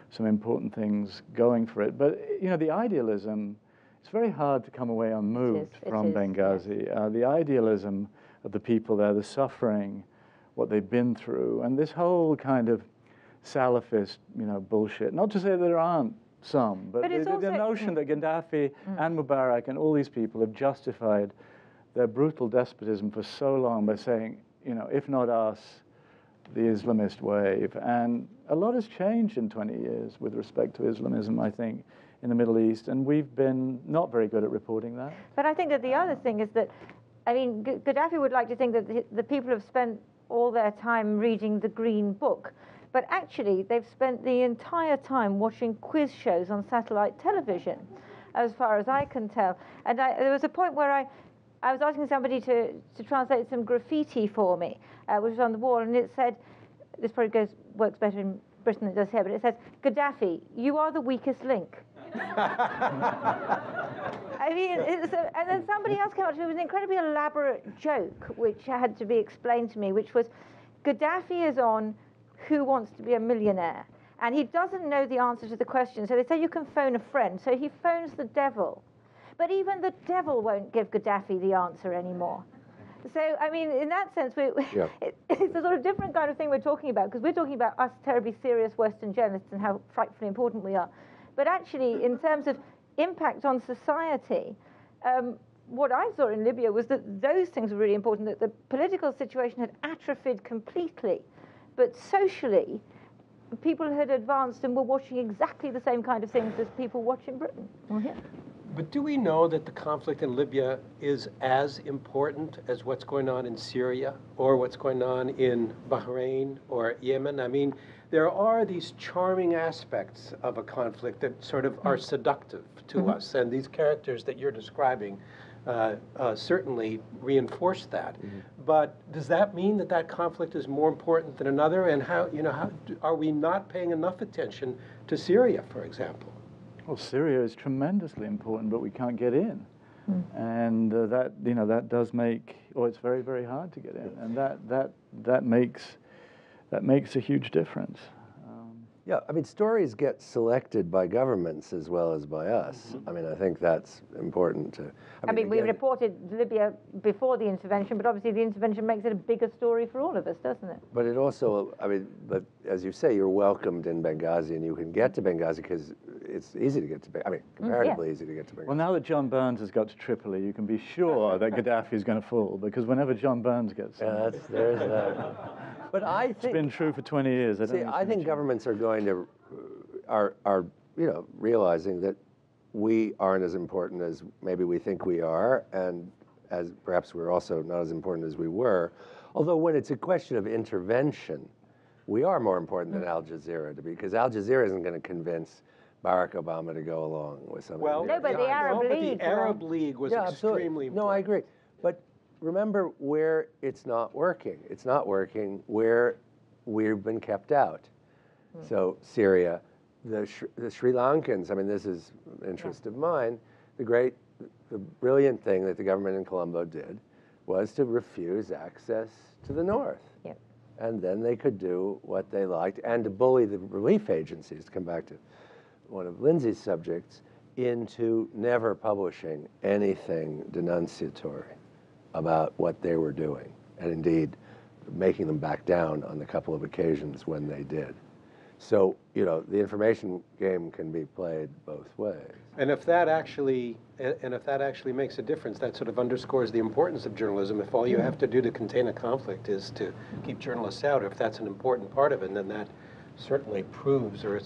some important things going for it. But you know, the idealism, it's very hard to come away unmoved from Benghazi. The idealism of the people there, the suffering, what they've been through, and this whole kind of Salafist, you know, bullshit. Not to say that there aren't some, but the notion that Gaddafi and Mubarak and all these people have justified their brutal despotism for so long by saying, you know, if not us, the Islamist wave. And a lot has changed in 20 years with respect to Islamism, I think, in the Middle East, and we've been not very good at reporting that. But I think that the other thing is that, I mean, Gaddafi would like to think that the people have spent all their time reading the Green Book, but actually they've spent the entire time watching quiz shows on satellite television, as far as I can tell. And there was a point where I was asking somebody to translate some graffiti for me, which was on the wall, and it said, this probably works better in Britain than it does here, but it says, Gaddafi, you are the weakest link. I mean, and then somebody else came up to me with an incredibly elaborate joke, which had to be explained to me, which was, Gaddafi is on Who Wants to Be a Millionaire? And he doesn't know the answer to the question. So they say you can phone a friend. So he phones the devil. But even the devil won't give Gaddafi the answer anymore. So, I mean, in that sense, it's a sort of different kind of thing we're talking about, because we're talking about us terribly serious Western journalists and how frightfully important we are. But actually, in terms of impact on society, what I saw in Libya was that those things were really important, that the political situation had atrophied completely. But socially, people had advanced and were watching exactly the same kind of things as people watch in Britain. Well, yeah. But do we know that the conflict in Libya is as important as what's going on in Syria or what's going on in Bahrain or Yemen? I mean, there are these charming aspects of a conflict that sort of are seductive to us, and these characters that you're describing certainly reinforce that. But does that mean that that conflict is more important than another? And how are we not paying enough attention to Syria, for example? Well, Syria is tremendously important, but we can't get in, and that does make, it's very, very hard to get in, and that makes a huge difference. Yeah, I mean, stories get selected by governments as well as by us. I mean, I think that's important to... I mean, we reported Libya before the intervention, but obviously the intervention makes it a bigger story for all of us, doesn't it? But it also, I mean, but as you say, you're welcomed in Benghazi, and you can get to Benghazi because it's easy to get to Benghazi. I mean, comparatively easy to get to Benghazi. Well, now that John Burns has got to Tripoli, you can be sure that Gaddafi is going to fall, because whenever John Burns gets there... Yeah, there's that. But I think... It's been true for 20 years. I think governments are going to... are realizing that we aren't as important as maybe we think we are, and as perhaps we're also not as important as we were. Although when it's a question of intervention, we are more important than Al Jazeera to be, because Al Jazeera isn't going to convince Barack Obama to go along with something. Well, No, but the Arab League. The Arab League was extremely important. No, I agree. But remember where it's not working. It's not working where we've been kept out. So Syria, the Sri Lankans, I mean, this is an interest of mine. The brilliant thing that the government in Colombo did was to refuse access to the north. Yep. And then they could do what they liked, and to bully the relief agencies, to come back to one of Lindsey's subjects, into never publishing anything denunciatory about what they were doing, and indeed making them back down on the couple of occasions when they did. So, you know, the information game can be played both ways. And if that actually makes a difference, that sort of underscores the importance of journalism. If all you have to do to contain a conflict is to keep journalists out, if that's an important part of it, then that certainly proves or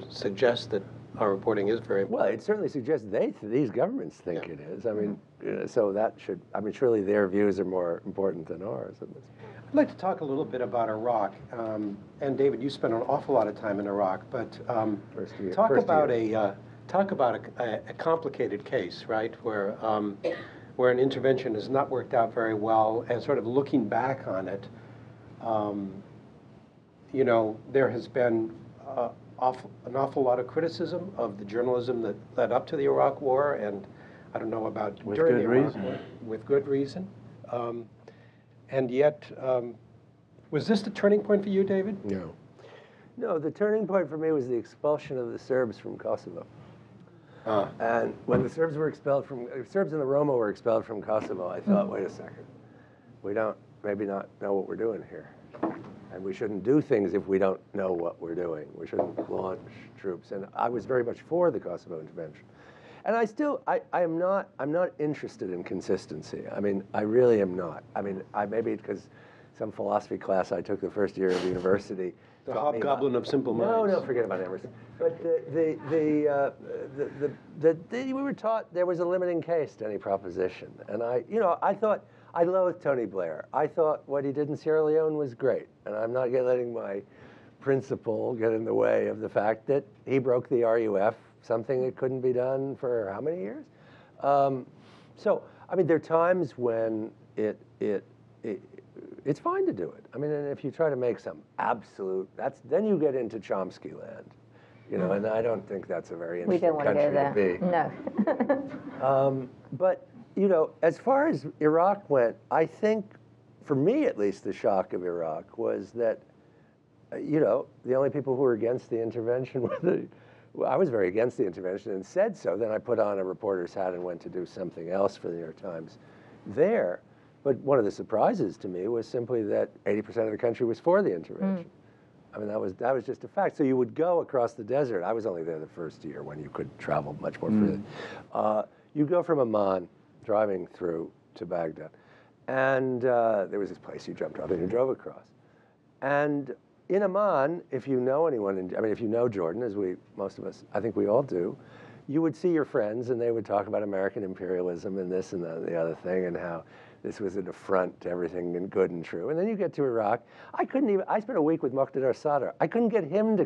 suggests that our reporting is very important. Well, it certainly suggests these governments think it is. I mean, so that should, I mean, surely their views are more important than ours. I'd like to talk a little bit about Iraq. And David, you spent an awful lot of time in Iraq, but talk about a complicated case, right, where an intervention has not worked out very well, and sort of looking back on it, you know, there has been an awful lot of criticism of the journalism that led up to the Iraq War, and I don't know about during the Iraq War, with good reason. And yet, was this the turning point for you, David? No. No, the turning point for me was the expulsion of the Serbs from Kosovo. And when the Serbs were expelled from, Serbs in the Roma were expelled from Kosovo, I thought, wait a second, we don't maybe not know what we're doing here. And we shouldn't do things if we don't know what we're doing. We shouldn't launch troops. And I was very much for the Kosovo intervention. And I'm not interested in consistency. I mean, I really am not. I mean, maybe because some philosophy class I took the first year of university. The hobgoblin of simple minds. No, forget about Emerson. But we were taught there was a limiting case to any proposition. And I thought, I loathed Tony Blair. I thought what he did in Sierra Leone was great. And I'm not letting my principle get in the way of the fact that he broke the RUF, something that couldn't be done for how many years? So, I mean, there are times when it's fine to do it. I mean, and if you try to make some absolute, then you get into Chomsky land, you know, and I don't think that's a very interesting country to be. No. But, you know, as far as Iraq went, I think, for me at least, the shock of Iraq was that, you know, the only people who were against the intervention were I was very against the intervention and said so. Then I put on a reporter's hat and went to do something else for the New York Times there. But one of the surprises to me was simply that 80% of the country was for the intervention. I mean, that was just a fact. So you would go across the desert. I was only there the first year when you could travel much more freely. You'd go from Amman, driving through to Baghdad. And there was this place you jumped off and you drove across. And in Amman, if you know anyone, if you know Jordan, as most of us, I think we all do, you would see your friends and they would talk about American imperialism and this and the other thing and how this was an affront to everything and good and true. And then you get to Iraq. I spent a week with Muqtada Sadr. I couldn't get him to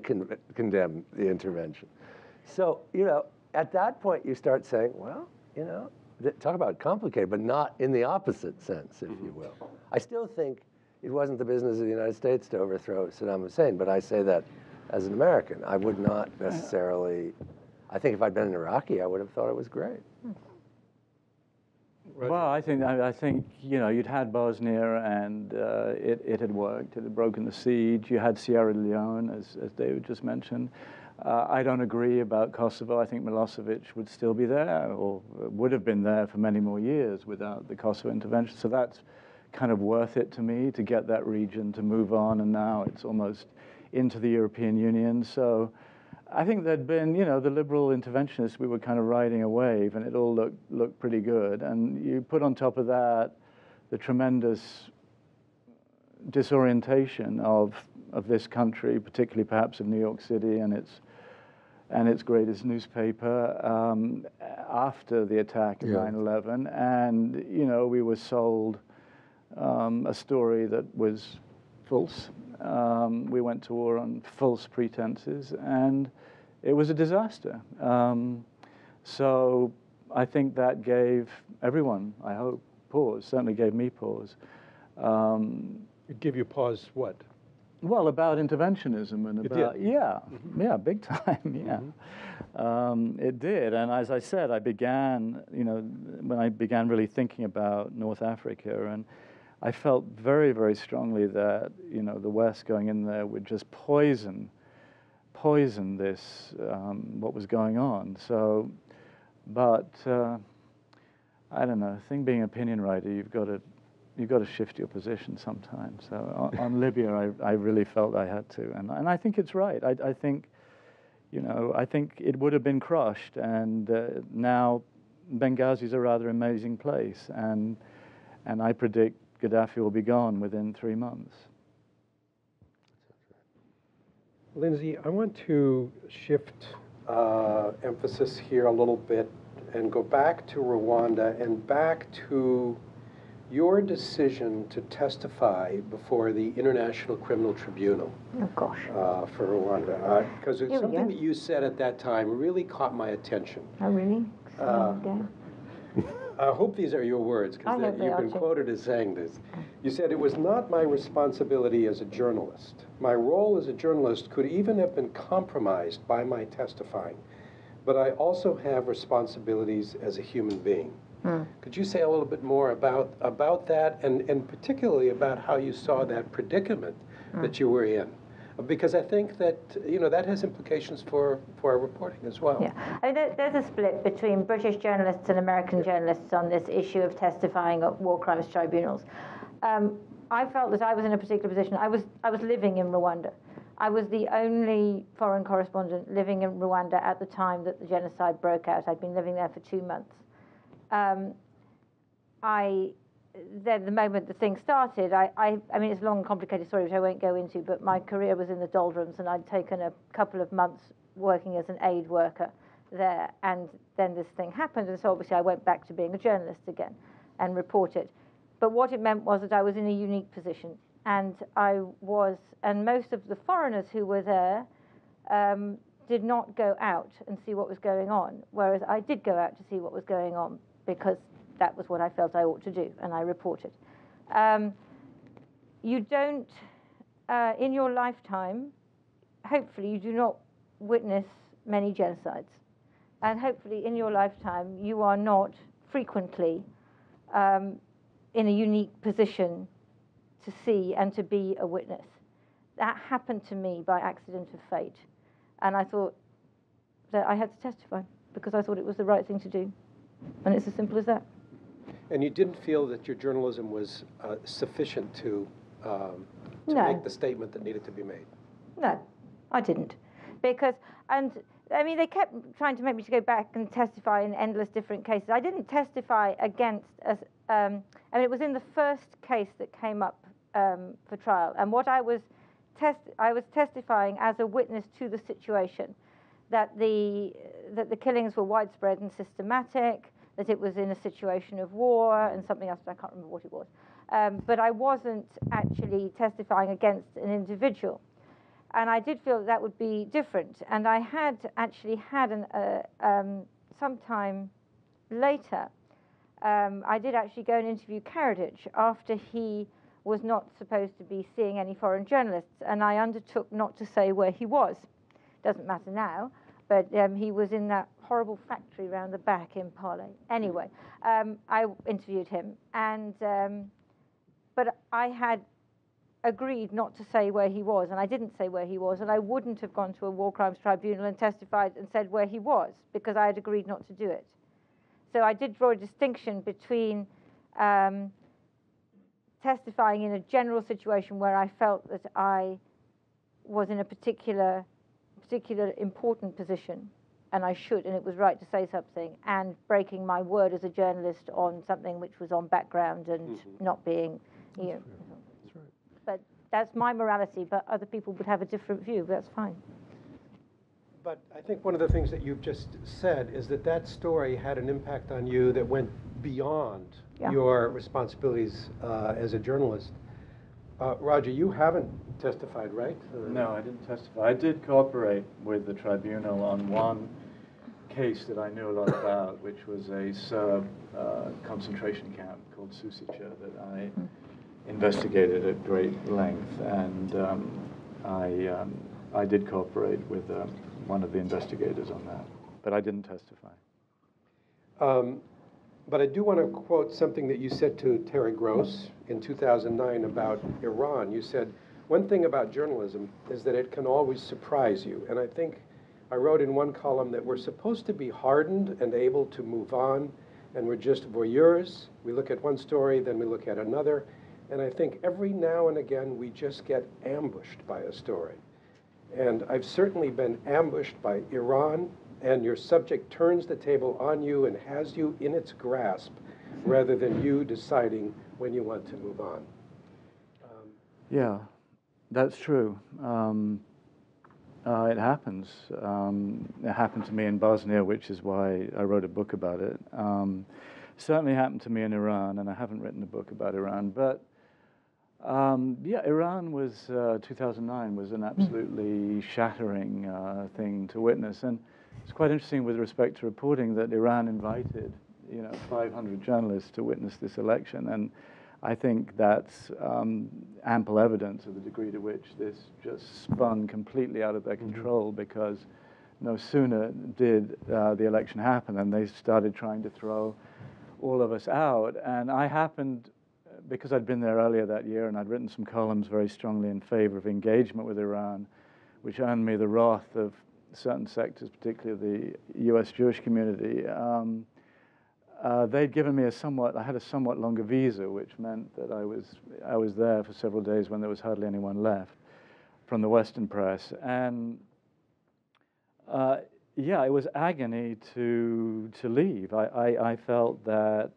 condemn the intervention. So, you know, at that point you start saying, well, you know, talk about complicated, but not in the opposite sense, if you will. I still think it wasn't the business of the United States to overthrow Saddam Hussein, but I say that as an American. I would not necessarily, I think if I'd been an Iraqi, I would have thought it was great. Well, I think you know, you'd had Bosnia and it had worked. It had broken the siege. You had Sierra Leone, as David just mentioned. I don't agree about Kosovo. I think Milosevic would still be there, or would have been there for many more years without the Kosovo intervention. So that's kind of worth it to me to get that region to move on, and now it's almost into the European Union. So I think there'd been, you know, the liberal interventionists, we were kind of riding a wave, and it all looked pretty good. And you put on top of that the tremendous disorientation of this country, particularly perhaps of New York City and its greatest newspaper after the attack of 9/11, and you know, we were sold a story that was false. We went to war on false pretenses, and it was a disaster. So I think that gave everyone, I hope, pause. Certainly gave me pause. It gave you pause what? Well, about interventionism and about, yeah, yeah, big time, yeah. It did, and as I said, I began, when I began really thinking about North Africa, and I felt very, very strongly that, the West going in there would just poison this, what was going on. So, but I don't know, I think being an opinion writer, you've got to shift your position sometimes. So on Libya, I really felt I had to, and I think it's right. I think, I think it would have been crushed, and now Benghazi's a rather amazing place, and I predict Gaddafi will be gone within 3 months. Lindsey, I want to shift emphasis here a little bit and go back to Rwanda and back to your decision to testify before the International Criminal Tribunal. Oh, gosh. For Rwanda. Because it's something that you said at that time really caught my attention. Oh, really? I hope these are your words, because you've been quoted as saying this. You said, "It was not my responsibility as a journalist. My role as a journalist could even have been compromised by my testifying, but I also have responsibilities as a human being." Could you say a little bit more about that, and particularly about how you saw that predicament that you were in? Because I think that, that has implications for our reporting as well. Yeah, I mean, there's a split between British journalists and American journalists on this issue of testifying at war crimes tribunals. I felt that I was in a particular position. I was living in Rwanda. I was the only foreign correspondent living in Rwanda at the time that the genocide broke out. I'd been living there for 2 months. Then the moment the thing started, I mean, it's a long and complicated story, which I won't go into, but my career was in the doldrums, and I'd taken a couple of months working as an aid worker there, and then this thing happened, and so obviously I went back to being a journalist again and reported. But what it meant was that I was in a unique position, and and most of the foreigners who were there did not go out and see what was going on, whereas I did go out to see what was going on, because that was what I felt I ought to do, and I reported. You don't, in your lifetime, hopefully you do not witness many genocides. And hopefully in your lifetime you are not frequently in a unique position to see and to be a witness. That happened to me by accident of fate. And I thought that I had to testify because I thought it was the right thing to do. And it's as simple as that. And you didn't feel that your journalism was sufficient to make the statement that needed to be made? No, I didn't. Because, and I mean, they kept trying to make me to go back and testify in endless different cases. I didn't testify against, I mean, it was in the first case that came up for trial. And what I was testifying as a witness to the situation, that the killings were widespread and systematic, that it was in a situation of war, and something else, but I can't remember what it was. But I wasn't actually testifying against an individual. And I did feel that would be different. And I had actually had some time later, I did actually go and interview Karadzic after he was not supposed to be seeing any foreign journalists, and I undertook not to say where he was. Doesn't matter now, but he was in that horrible factory round the back in Parle. Anyway, I interviewed him, and but I had agreed not to say where he was, and I didn't say where he was, and I wouldn't have gone to a war crimes tribunal and testified and said where he was, because I had agreed not to do it. So I did draw a distinction between testifying in a general situation where I felt that I was in a particular important position, and I should, and it was right to say something, and breaking my word as a journalist on something which was on background and not being, you know. That's right. But that's my morality, but other people would have a different view. That's fine. But I think one of the things that you've just said is that that story had an impact on you that went beyond your responsibilities as a journalist. Roger, you haven't testified, right? No, I didn't testify. I did cooperate with the tribunal on one case that I knew a lot about, which was a Serb concentration camp called Susica that I investigated at great length, and I did cooperate with one of the investigators on that, but I didn't testify. But I do want to quote something that you said to Terry Gross in 2009 about Iran. You said, one thing about journalism is that it can always surprise you. And I think I wrote in one column that we're supposed to be hardened and able to move on, and we're just voyeurs. We look at one story, then we look at another. And I think every now and again, we just get ambushed by a story. And I've certainly been ambushed by Iran, and your subject turns the table on you and has you in its grasp rather than you deciding when you want to move on. Yeah, that's true. It happens. It happened to me in Bosnia, which is why I wrote a book about it. Certainly happened to me in Iran, and I haven't written a book about Iran. But yeah, Iran was, 2009 was an absolutely shattering thing to witness. And it's quite interesting with respect to reporting that Iran invited, 500 journalists to witness this election. And I think that's ample evidence of the degree to which this just spun completely out of their control, because no sooner did the election happen than they started trying to throw all of us out. And I happened, because I'd been there earlier that year and I'd written some columns very strongly in favor of engagement with Iran, which earned me the wrath of certain sectors, particularly of the US Jewish community. They'd given me I had a somewhat longer visa, which meant that I was there for several days when there was hardly anyone left from the Western press. And yeah, it was agony to leave. I felt that,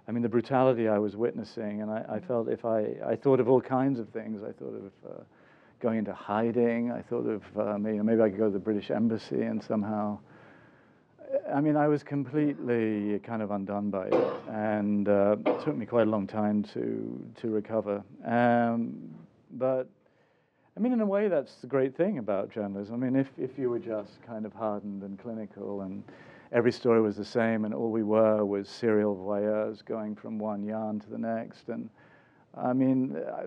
the brutality I was witnessing, and I felt I thought of all kinds of things. I thought of going into hiding. I thought of maybe I could go to the British Embassy and somehow. I was completely kind of undone by it, and it took me quite a long time to recover. But in a way, that's the great thing about journalism. If you were just kind of hardened and clinical, and every story was the same, and all we were was serial voyeurs going from one yarn to the next. And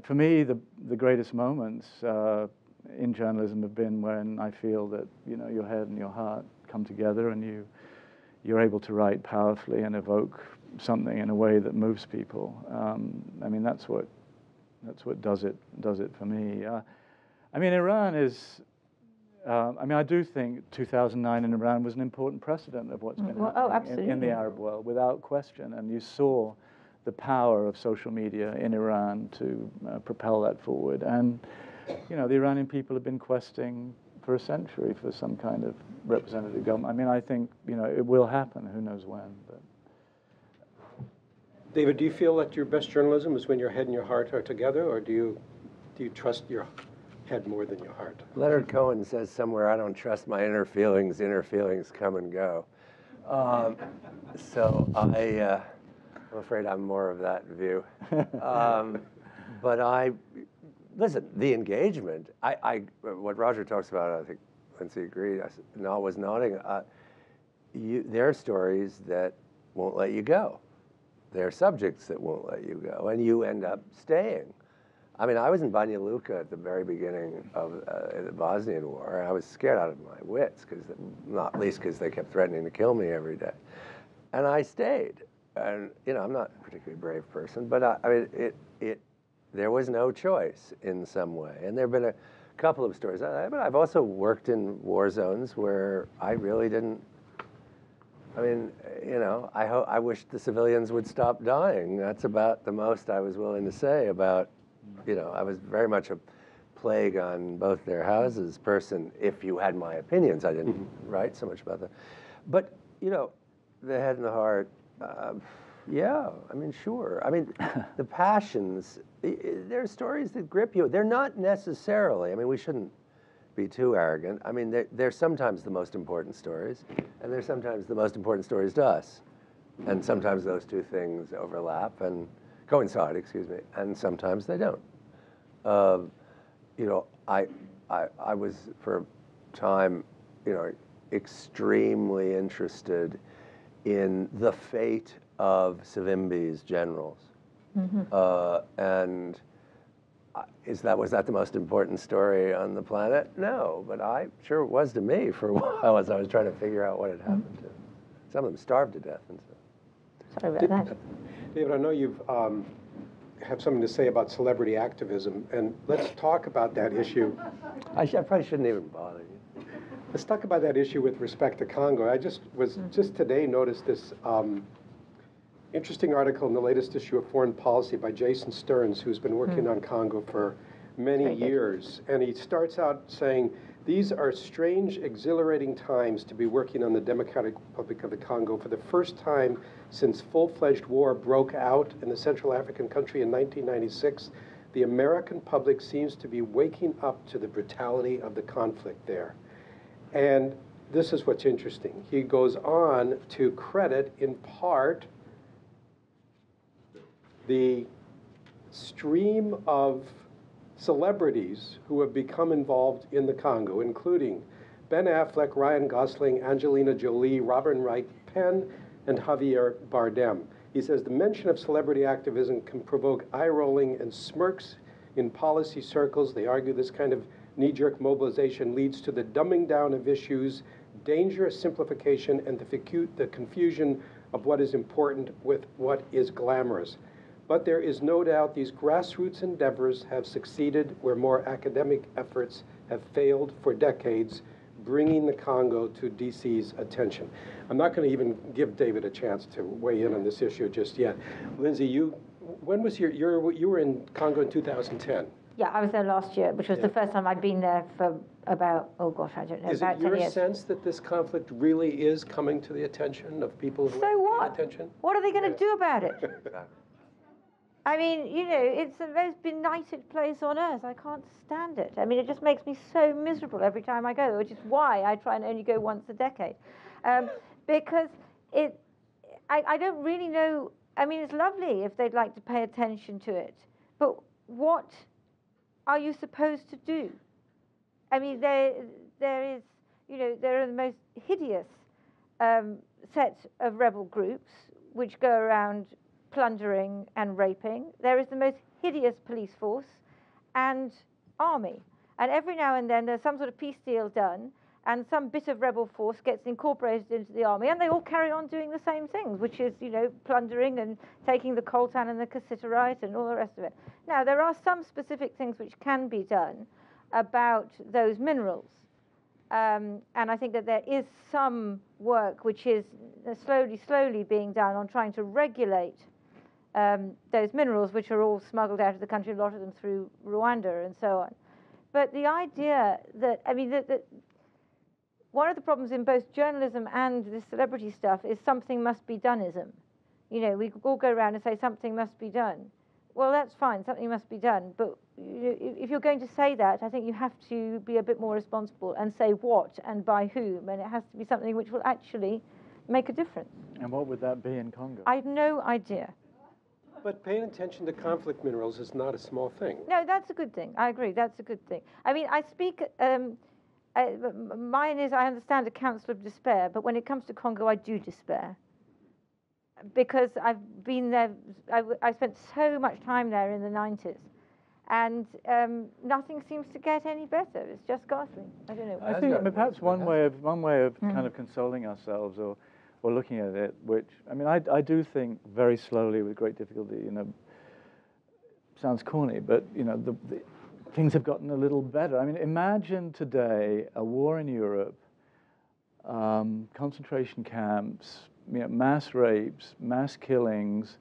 for me, the greatest moments in journalism have been when I feel that your head and your heart come together, and you're able to write powerfully and evoke something in a way that moves people. That's what does it for me. Iran is. I do think 2009 in Iran was an important precedent of what's been happening in the Arab world, without question. And you saw the power of social media in Iran to propel that forward. And the Iranian people have been questing for a century for some kind of representative government. I think it will happen. Who knows when? But. David, do you feel that your best journalism is when your head and your heart are together, or do you trust your head more than your heart? Leonard Cohen says somewhere, "I don't trust my inner feelings. Inner feelings come and go." So I'm afraid I'm more of that view. But listen, the engagement, what Roger talks about, I think Lindsey agreed, was nodding. There are stories that won't let you go. There are subjects that won't let you go, and you end up staying. I was in Banja Luka at the very beginning of the Bosnian War, and I was scared out of my wits, not least because they kept threatening to kill me every day. And I stayed. And, I'm not a particularly brave person, but there was no choice in some way. And there have been a couple of stories. But I've also worked in war zones where I really didn't. I wish the civilians would stop dying. That's about the most I was willing to say about, I was very much a plague on both their houses person. If you had my opinions, I didn't write so much about that. But, the head and the heart, yeah, sure. The passions, there are stories that grip you. They're not necessarily, we shouldn't be too arrogant. They're sometimes the most important stories, and they're sometimes the most important stories to us. And sometimes those two things overlap and coincide, and sometimes they don't. You know, I was for a time, you know, extremely interested in the fate of Savimbi's generals. And was that the most important story on the planet? No, but sure it was to me for a while as I was trying to figure out what had happened to them. Some of them starved to death. And so. Sorry about that. David, I know you've have something to say about celebrity activism, and let's talk about that issue. I probably shouldn't even bother you. Let's talk about that issue with respect to Congo. I just today noticed this interesting article in the latest issue of Foreign Policy by Jason Stearns, who's been working on Congo for many years. And he starts out saying, "These are strange, exhilarating times to be working on the Democratic Republic of the Congo for the first time since full-fledged war broke out in the Central African country in 1996. The American public seems to be waking up to the brutality of the conflict there." And this is what's interesting. He goes on to credit, in part, the stream of celebrities who have become involved in the Congo, including Ben Affleck, Ryan Gosling, Angelina Jolie, Robin Wright Penn, and Javier Bardem. He says the mention of celebrity activism can provoke eye-rolling and smirks in policy circles. They argue this kind of knee-jerk mobilization leads to the dumbing down of issues, dangerous simplification, and the confusion of what is important with what is glamorous. But there is no doubt these grassroots endeavors have succeeded where more academic efforts have failed for decades, bringing the Congo to DC's attention. I'm not going to even give David a chance to weigh in on this issue just yet. Lindsey, you were in Congo in 2010. Yeah, I was there last year, which was the first time I'd been there for about, I don't know, is about 10 years. Is it your sense that this conflict really is coming to the attention of people who are paying attention? What are they going to do about it? I mean, you know, it's the most benighted place on earth. I can't stand it. I mean, it just makes me so miserable every time I go, which is why I try and only go once a decade. Because I don't really know. I mean, it's lovely if they'd like to pay attention to it. But what are you supposed to do? I mean, there is, you know, there are the most hideous set of rebel groups which go around plundering and raping. There is the most hideous police force and army. And every now and then there's some sort of peace deal done and some bit of rebel force gets incorporated into the army and they all carry on doing the same things, which is, you know, plundering and taking the coltan and the cassiterite and all the rest of it. Now, there are some specific things which can be done about those minerals. And I think that there is some work which is slowly being done on trying to regulate those minerals, which are all smuggled out of the country, a lot of them through Rwanda and so on. But the idea that, I mean, that one of the problems in both journalism and this celebrity stuff is something must be doneism. You know, we all go around and say something must be done. Well, that's fine, something must be done. But if you're going to say that, I think you have to be a bit more responsible and say what and by whom. And it has to be something which will actually make a difference. And what would that be in Congo? I have no idea. But paying attention to conflict minerals is not a small thing. No, that's a good thing. I agree. That's a good thing. I mean, I speak, mine is, I understand, a counsel of despair, but when it comes to Congo, I do despair. Because I've been there, I spent so much time there in the 90s, and nothing seems to get any better. It's just ghastly. I don't know. I think perhaps one way of kind of consoling ourselves or looking at it, which, I mean, I do think very slowly with great difficulty, you know, sounds corny, but, you know, the things have gotten a little better. I mean, imagine today a war in Europe, concentration camps, you know, mass rapes, mass killings,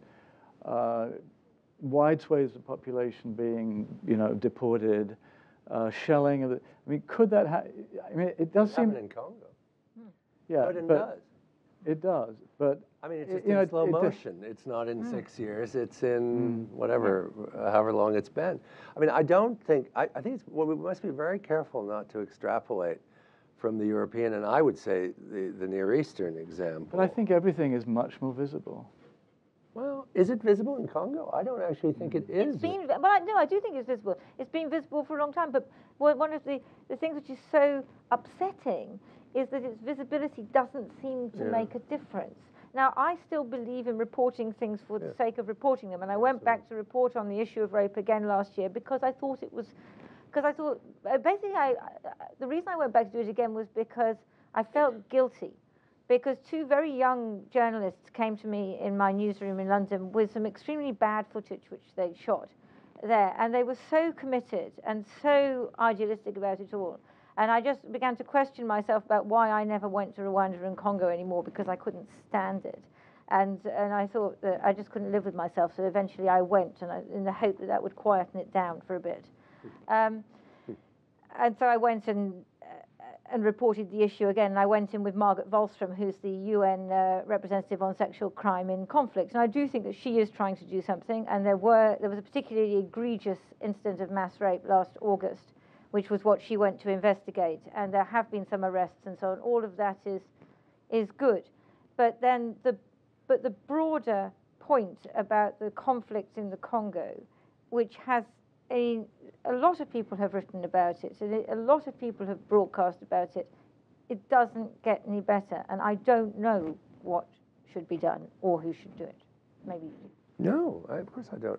wide swathes of the population being, you know, deported, shelling of the, I mean, could that I mean, it does seem... in Congo. Yeah, but it does. It does, but... I mean, it's just in slow motion. It's not in 6 years. It's in whatever, however long it's been. I mean, I don't think... I think it's, well, we must be very careful not to extrapolate from the European, and I would say the Near Eastern example. But I think everything is much more visible. Well, Is it visible in Congo? I don't actually think it is. It's been, well, I do think it's visible. It's been visible for a long time, but one of the things which is so upsetting is that its visibility doesn't seem to make a difference. Now, I still believe in reporting things for the sake of reporting them, and I went back to report on the issue of rape again last year because I thought it was, basically, the reason I went back to do it again was because I felt guilty, because two very young journalists came to me in my newsroom in London with some extremely bad footage which they'd shot there, and they were so committed and so idealistic about it all. And I just began to question myself about why I never went to Rwanda and Congo anymore, because I couldn't stand it. And I thought that I just couldn't live with myself, so eventually I went, and in the hope that that would quieten it down for a bit. And so I went and reported the issue again. And I went in with Margaret Wallström, who's the UN representative on sexual crime in conflict. And I do think that she is trying to do something. And there was a particularly egregious incident of mass rape last August, which was what she went to investigate. And there have been some arrests and so on. All of that is good. But then the broader point about the conflict in the Congo, which has a lot of people have written about it, and a lot of people have broadcast about it. It doesn't get any better, and I don't know what should be done or who should do it. Maybe you do. No, of course I don't.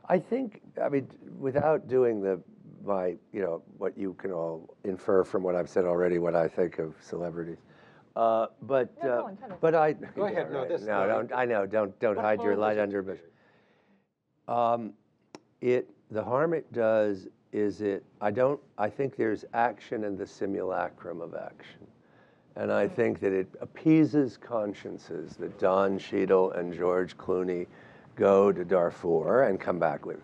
I think, I mean, without doing what you can all infer from what I've said already, what I think of celebrities. But I go ahead. No, this. No, don't. I know. Don't hide your light under a bush. The harm it does is I think there's action in the simulacrum of action. And I think that it appeases consciences that Don Cheadle and George Clooney go to Darfur and come back with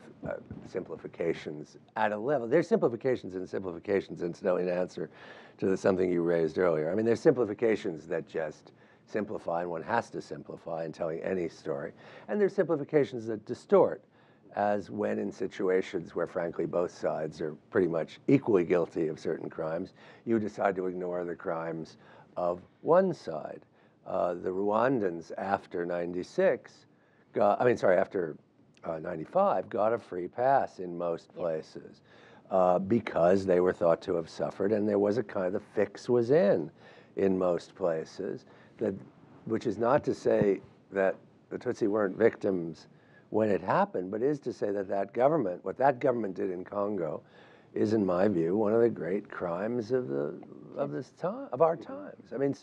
simplifications at a level. There's simplifications, incidentally, in answer to something you raised earlier. I mean, there's simplifications that just simplify, and one has to simplify in telling any story. And there's simplifications that distort, as when in situations where, frankly, both sides are pretty much equally guilty of certain crimes, you decide to ignore the crimes of one side. The Rwandans after 95 got a free pass in most places because they were thought to have suffered, and there was the fix was in most places, which is not to say that the Tutsi weren't victims when it happened, but is to say that what that government did in Congo is, in my view, one of the great crimes of our times. I mean,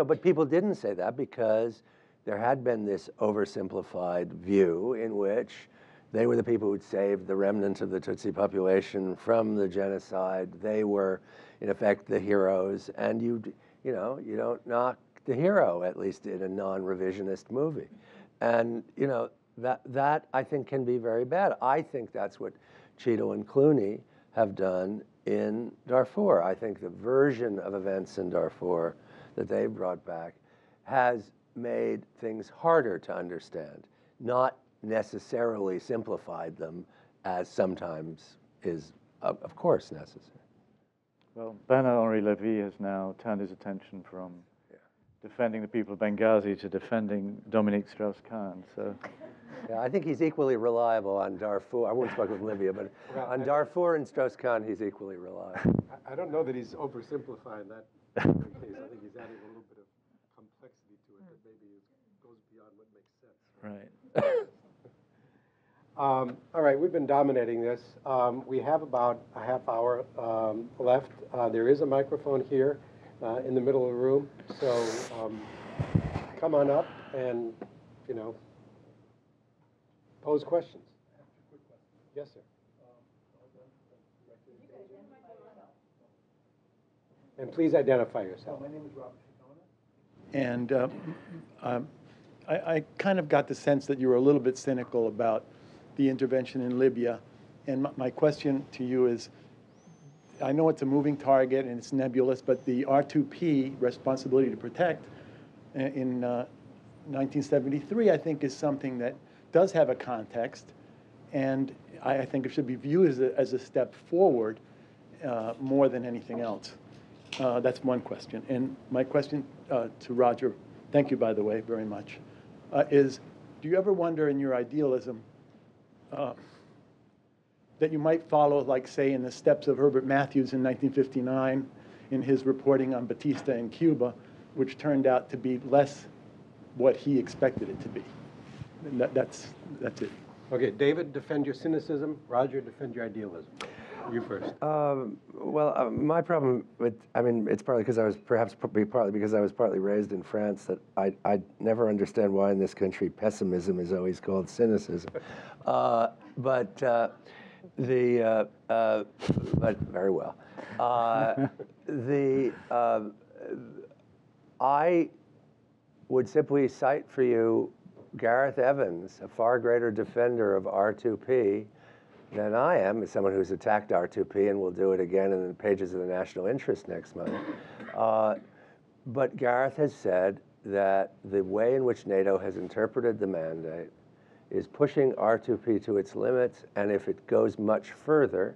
but people didn't say that because there had been this oversimplified view in which they were the people who'd saved the remnant of the Tutsi population from the genocide. They were, in effect, the heroes, and you don't knock the hero, at least in a non-revisionist movie. And that I think can be very bad. I think that's what Cheadle and Clooney have done in Darfur. I think the version of events in Darfur that they brought back has made things harder to understand, not necessarily simplified them, as sometimes is, of course, necessary. Well, Bernard-Henri Lévy has now turned his attention from defending the people of Benghazi to defending Dominique Strauss-Kahn. So, yeah, I think he's equally reliable on Darfur. I won't speak with Libya, but on Darfur and Strauss-Kahn, he's equally reliable. I don't know that he's oversimplifying that case. I think he's adding a little bit of complexity to it that maybe goes beyond what makes sense. Right. All right, we've been dominating this. We have about a half hour left. There is a microphone here in the middle of the room, so come on up and, pose questions. Yes, sir. And please identify yourself. My name is Roger Cohen. And I kind of got the sense that you were a little bit cynical about the intervention in Libya. And my question to you is, I know it's a moving target and it's nebulous, but the R2P, responsibility to protect, in 1973, I think is something that does have a context. And I think it should be viewed as a step forward more than anything else. That's one question. And my question to Roger, thank you, by the way, very much, is do you ever wonder in your idealism that you might follow, like, say, in the steps of Herbert Matthews in 1959 in his reporting on Batista in Cuba, which turned out to be less what he expected it to be? And that's it. Okay, David, defend your cynicism. Roger, defend your idealism. You first. My problem with, it's partly because I was partly raised in France, that I never understand why in this country pessimism is always called cynicism. But very well. I would simply cite for you Gareth Evans, a far greater defender of R2P than I am, as someone who's attacked R2P and will do it again in the pages of the National Interest next month. But Gareth has said that the way in which NATO has interpreted the mandate is pushing R2P to its limits, and if it goes much further,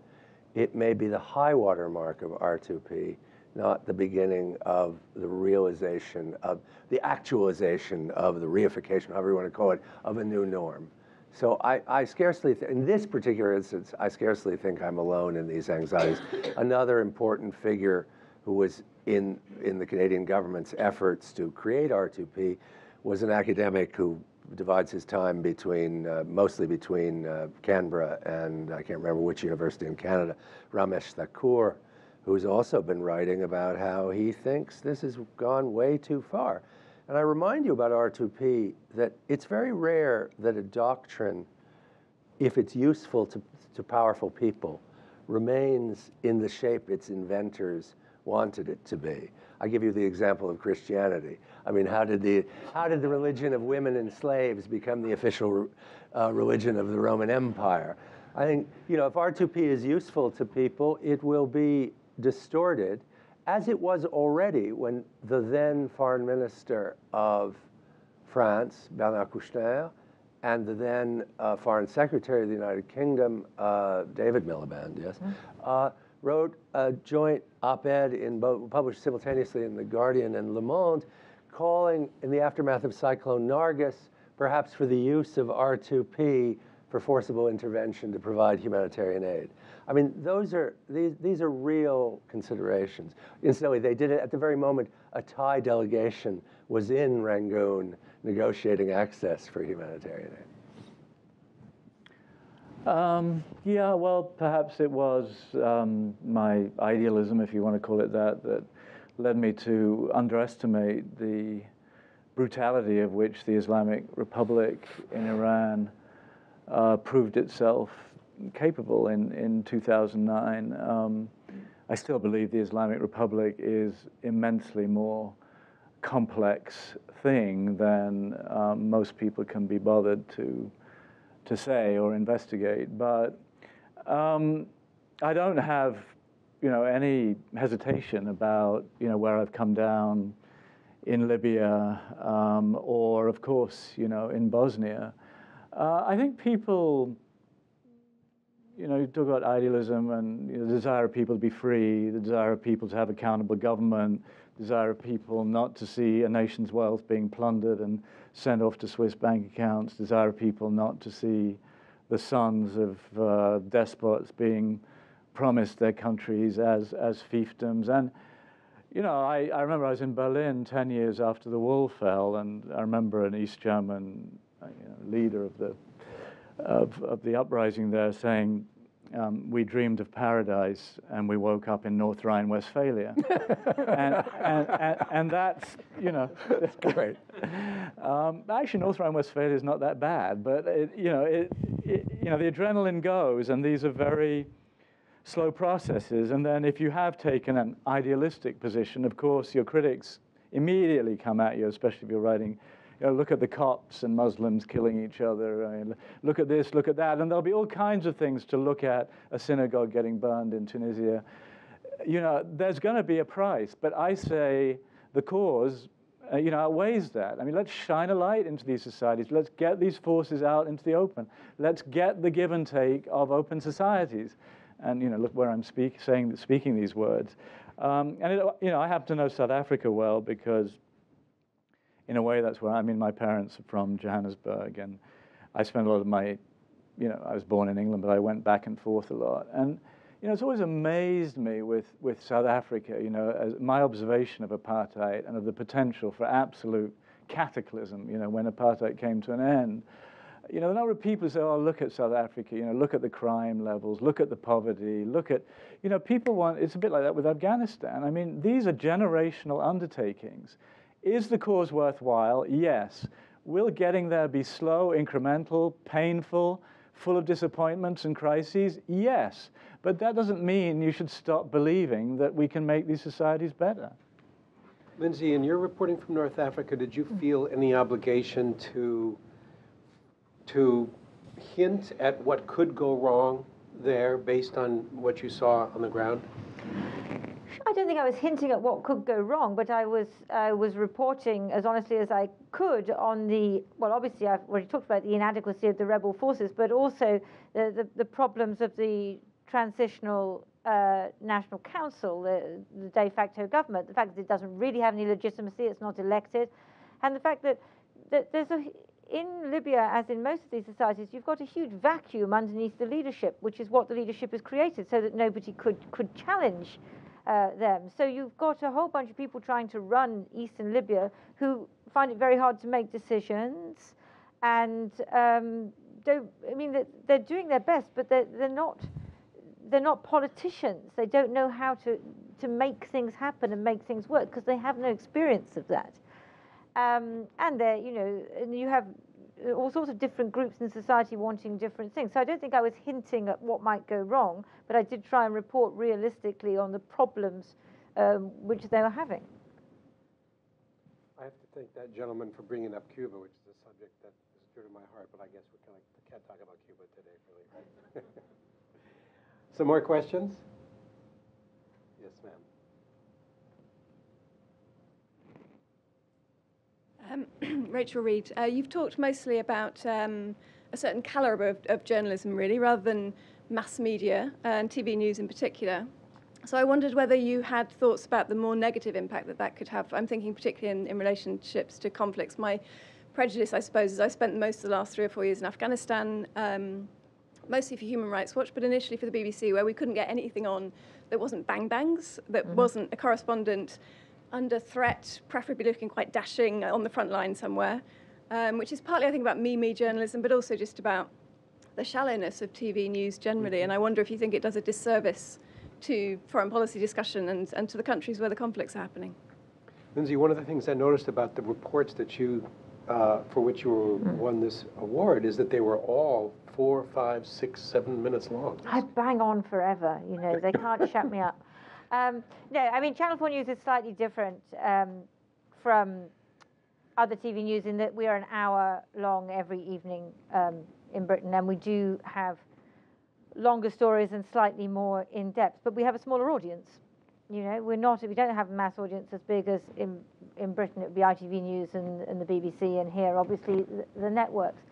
it may be the high water mark of R2P, not the beginning of the realization of the actualization of the reification, however you want to call it, of a new norm. So I scarcely, in this particular instance, I scarcely think I'm alone in these anxieties. Another important figure who was in the Canadian government's efforts to create R2P was an academic who divides his time mostly between Canberra and I can't remember which university in Canada, Ramesh Thakur, who's also been writing about how he thinks this has gone way too far. And I remind you about R2P that it's very rare that a doctrine, if it's useful to powerful people, remains in the shape its inventors wanted it to be. I give you the example of Christianity. I mean, how did the religion of women and slaves become the official religion of the Roman Empire? I think, if R2P is useful to people, it will be distorted, as it was already when the then foreign minister of France, Bernard Kouchner, and the then foreign secretary of the United Kingdom, David Miliband, yes, wrote a joint op-ed published simultaneously in The Guardian and Le Monde, calling, in the aftermath of Cyclone Nargis, perhaps for the use of R2P for forcible intervention to provide humanitarian aid. I mean, these are real considerations. Incidentally, they did it at the very moment a Thai delegation was in Rangoon negotiating access for humanitarian aid. Yeah, well, perhaps it was my idealism, if you want to call it that, that led me to underestimate the brutality of which the Islamic Republic in Iran proved itself capable in 2009. I still believe the Islamic Republic is immensely more complex thing than most people can be bothered to say or investigate. But I don't have, any hesitation about, where I've come down in Libya or, of course, in Bosnia. I think people, you talk about idealism and the desire of people to be free, the desire of people to have accountable government, desire of people not to see a nation's wealth being plundered and sent off to Swiss bank accounts, desire of people not to see the sons of despots being promised their countries as fiefdoms. And, I remember I was in Berlin 10 years after the wall fell, and I remember an East German leader of the uprising there saying, we dreamed of paradise and we woke up in North Rhine-Westphalia. and that's, That's great. Actually, North Rhine-Westphalia is not that bad, but the adrenaline goes, and these are very slow processes. And then if you have taken an idealistic position, of course, your critics immediately come at you, especially if you're writing, look at the Copts and Muslims killing each other. Look at this, look at that. And there'll be all kinds of things to look at, a synagogue getting burned in Tunisia. There's going to be a price. But I say the cause, outweighs that. I mean, let's shine a light into these societies. Let's get these forces out into the open. Let's get the give and take of open societies. And, look where I'm speaking these words. I happen to know South Africa well because in a way, that's where, I mean, my parents are from Johannesburg, and I spent a lot of my, I was born in England, but I went back and forth a lot. And, it's always amazed me with South Africa, as my observation of apartheid and of the potential for absolute cataclysm, when apartheid came to an end. The number of people say, oh, look at South Africa, look at the crime levels, look at the poverty, look at, people want, it's a bit like that with Afghanistan. I mean, these are generational undertakings. Is the cause worthwhile? Yes. Will getting there be slow, incremental, painful, full of disappointments and crises? Yes. But that doesn't mean you should stop believing that we can make these societies better. Lindsey, in your reporting from North Africa, did you feel any obligation to hint at what could go wrong there based on what you saw on the ground? I don't think I was hinting at what could go wrong, but I was reporting as honestly as I could on well, obviously I've already talked about the inadequacy of the rebel forces, but also the problems of the transitional National Council, the de facto government, the fact that it doesn't really have any legitimacy, it's not elected, and the fact that there's in Libya, as in most of these societies, you've got a huge vacuum underneath the leadership, which is what the leadership has created, so that nobody could challenge them. So you've got a whole bunch of people trying to run eastern Libya who find it very hard to make decisions, and they're doing their best, but they're not politicians. They don't know how to make things happen and make things work because they have no experience of that. And you have all sorts of different groups in society wanting different things. So I don't think I was hinting at what might go wrong, but I did try and report realistically on the problems which they were having. I have to thank that gentleman for bringing up Cuba, which is a subject that is dear to my heart, but I guess we can't talk about Cuba today, really, right? Some more questions? Yes, ma'am. Rachel Reed, you've talked mostly about a certain calibre of journalism, really, rather than mass media and TV news in particular. So I wondered whether you had thoughts about the more negative impact that could have. I'm thinking particularly in relationships to conflicts. My prejudice, I suppose, is I spent most of the last 3 or 4 years in Afghanistan, mostly for Human Rights Watch, but initially for the BBC, where we couldn't get anything on that wasn't bang-bangs, that wasn't a correspondent under threat, preferably looking quite dashing on the front line somewhere, which is partly, I think, about me journalism, but also just about the shallowness of TV news generally. And I wonder if you think it does a disservice to foreign policy discussion and to the countries where the conflicts are happening. Lindsey, one of the things I noticed about the reports that you, for which you won this award, is that they were all 4, 5, 6, 7 minutes long. I bang on forever, they can't shut me up. No, I mean, Channel 4 News is slightly different from other TV news in that we are an hour long every evening in Britain, and we do have longer stories and slightly more in depth, but we have a smaller audience. We don't have a mass audience as big as in Britain. It would be ITV News and the BBC, and here, obviously, the networks.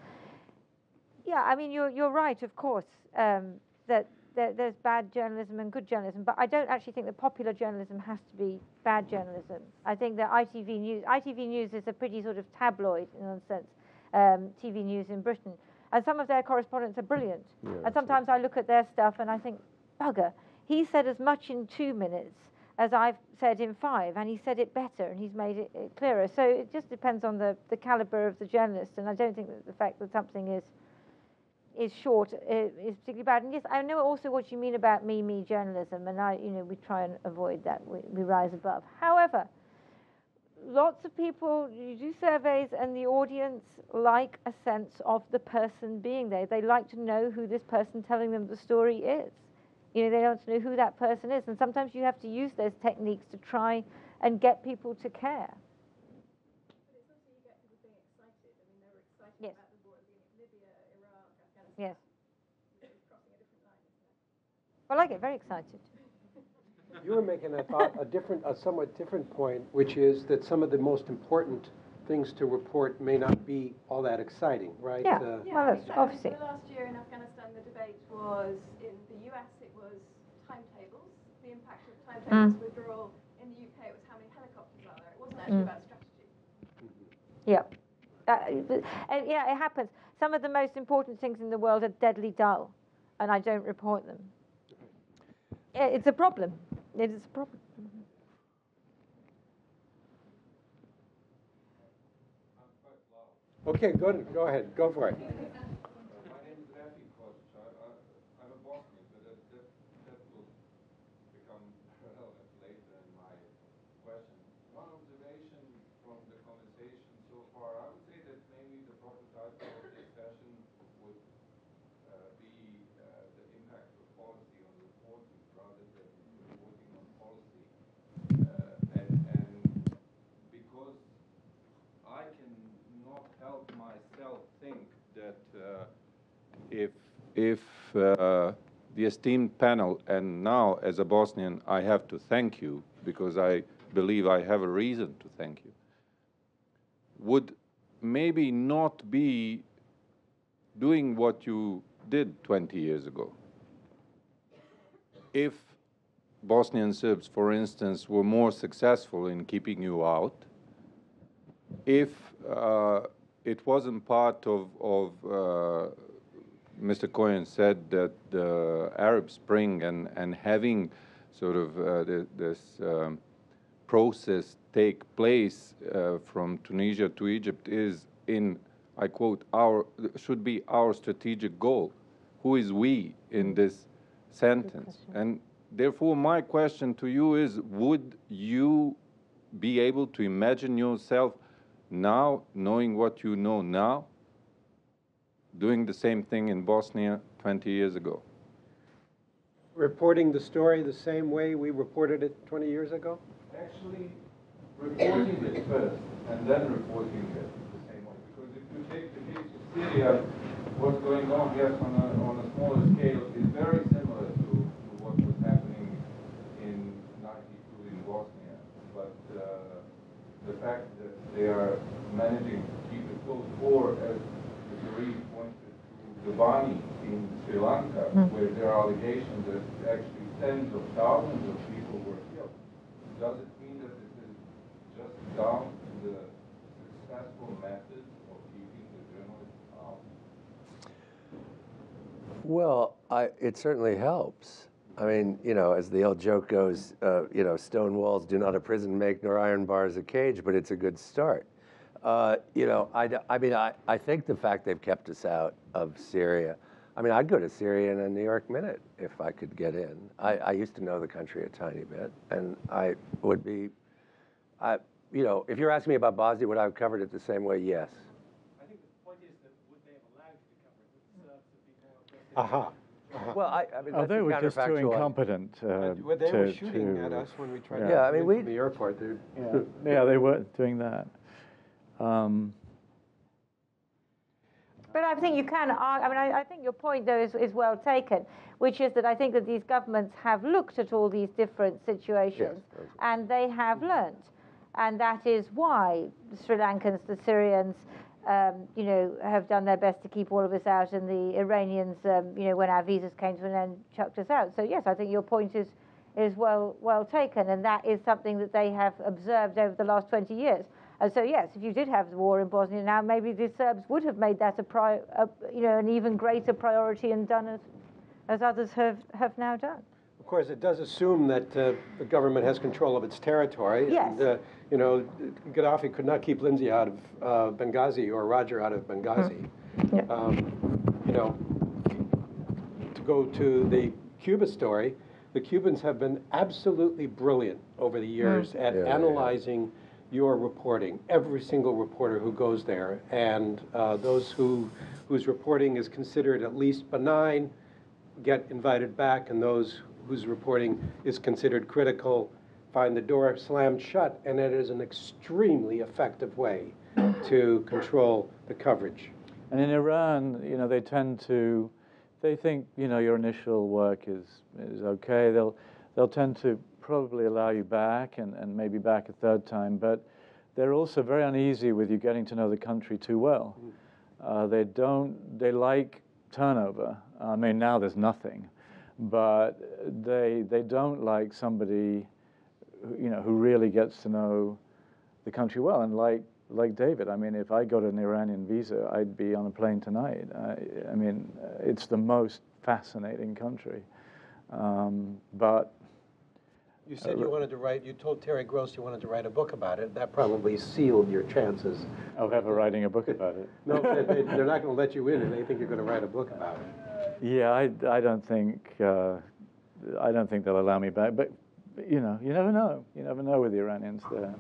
Yeah, I mean, you're right, of course, that there's bad journalism and good journalism, but I don't actually think that popular journalism has to be bad journalism. I think that ITV News is a pretty sort of tabloid, in a sense, TV news in Britain. And some of their correspondents are brilliant. Yeah, and sometimes I look at their stuff and I think, bugger, he said as much in 2 minutes as I've said in 5, and he said it better, and he's made it clearer. So it just depends on the caliber of the journalist, and I don't think that the fact that something is short is particularly bad. And yes, I know also what you mean about me journalism, and we try and avoid that. We rise above. However, lots of people, you do surveys, and the audience like a sense of the person being there. They like to know who this person telling them the story is. They want to know who that person is, and sometimes you have to use those techniques to try and get people to care. But it's also you get people being excited. I mean, they were excited yes. about the war in Libya, Iraq, Afghanistan. Yes. It's crossing a different line, isn't it? Well, I get very excited. You were making, I thought, a somewhat different point, which is that some of the most important things to report may not be all that exciting, right? Yeah, well, that's obviously. The last year in Afghanistan, the debate was, in the US, it was timetables, the impact of timetables withdrawal. In the UK, it was how many helicopters are there. It wasn't actually about strategy. Yeah. Yeah, it happens. Some of the most important things in the world are deadly dull, and I don't report them. It's a problem. It is a problem. Okay, go ahead. Go for it. My name is Rieff. I'm a Bosnian, but that will become relevant later in my question. One observation from the conversation so far, I would say that maybe the prototype of this session would be the impact of policy on reporting rather than reporting on policy. And because I cannot help myself think that if the esteemed panel, and now as a Bosnian I have to thank you because I believe I have a reason to thank you, would maybe not be doing what you did 20 years ago. If Bosnian Serbs, for instance, were more successful in keeping you out, if it wasn't part of Mr. Cohen said that the Arab Spring and having sort of this process take place from Tunisia to Egypt is in, I quote, should be our strategic goal. Who is we in this sentence? And therefore my question to you is, would you be able to imagine yourself now, knowing what you know now, doing the same thing in Bosnia 20 years ago? Reporting the story the same way we reported it 20 years ago? Actually, reporting it first, and then reporting it the same way. Because if you take the case of Syria, what's going on, yes, on a smaller scale, is very similar to what was happening in '92 in Bosnia. But the fact that they are managing to keep it close, or as Mr. Rieff pointed to Bani in Sri Lanka, where there are allegations that actually tens of thousands of people were killed. Does it mean that this is just down to the successful methods of keeping the journalists out? Well, it certainly helps. I mean, you know, as the old joke goes, you know, stone walls do not a prison make, nor iron bars a cage, but it's a good start. You know, I think the fact they've kept us out of Syria, I mean, I'd go to Syria in a New York minute if I could get in. I used to know the country a tiny bit, and I would be, you know, if you're asking me about Bosnia, would I have covered it the same way? Yes. I think the point is that would they have allowed you to cover it? Would the Serbs have been more aggressive? Well, I mean, that's they were just too counterfactual. incompetent. Well, they were shooting at us when we tried to Yeah, I mean, get to the airport. Yeah, they were doing that. But I think you can, I mean, I think your point, though, is well taken, which is that I think that these governments have looked at all these different situations, Yes. and they have learned. And that is why the Sri Lankans, the Syrians, you know, have done their best to keep all of us out, and the Iranians, you know, when our visas came to an end, chucked us out. So, yes, I think your point is well taken, and that is something that they have observed over the last 20 years. And so, yes, if you did have the war in Bosnia now, maybe the Serbs would have made that you know, an even greater priority and done as others have now done. Of course, it does assume that the government has control of its territory. Yes. And, you know, Gaddafi could not keep Lindsey out of Benghazi or Roger out of Benghazi. Yeah. You know, to go to the Cuba story, the Cubans have been absolutely brilliant over the years at analyzing your reporting, every single reporter who goes there, and those whose reporting is considered at least benign get invited back, and those whose reporting is considered critical find the door slammed shut, and it is an extremely effective way to control the coverage. And in Iran, you know, they think, you know, your initial work is okay. They'll tend to probably allow you back and maybe back a third time, but they're also very uneasy with you getting to know the country too well. They like turnover. I mean, now there's nothing, but they don't like somebody, you know, who really gets to know the country well. And like like David. I mean, if I got an Iranian visa, I'd be on a plane tonight. I mean, it's the most fascinating country. But You said you wanted to write, you told Terry Gross you wanted to write a book about it. That probably sealed your chances. of ever writing a book about it. No, they're not going to let you in if they think you're going to write a book about it. Yeah, I don't think they'll allow me back. But you know, you never know. You never know with the Iranians. They're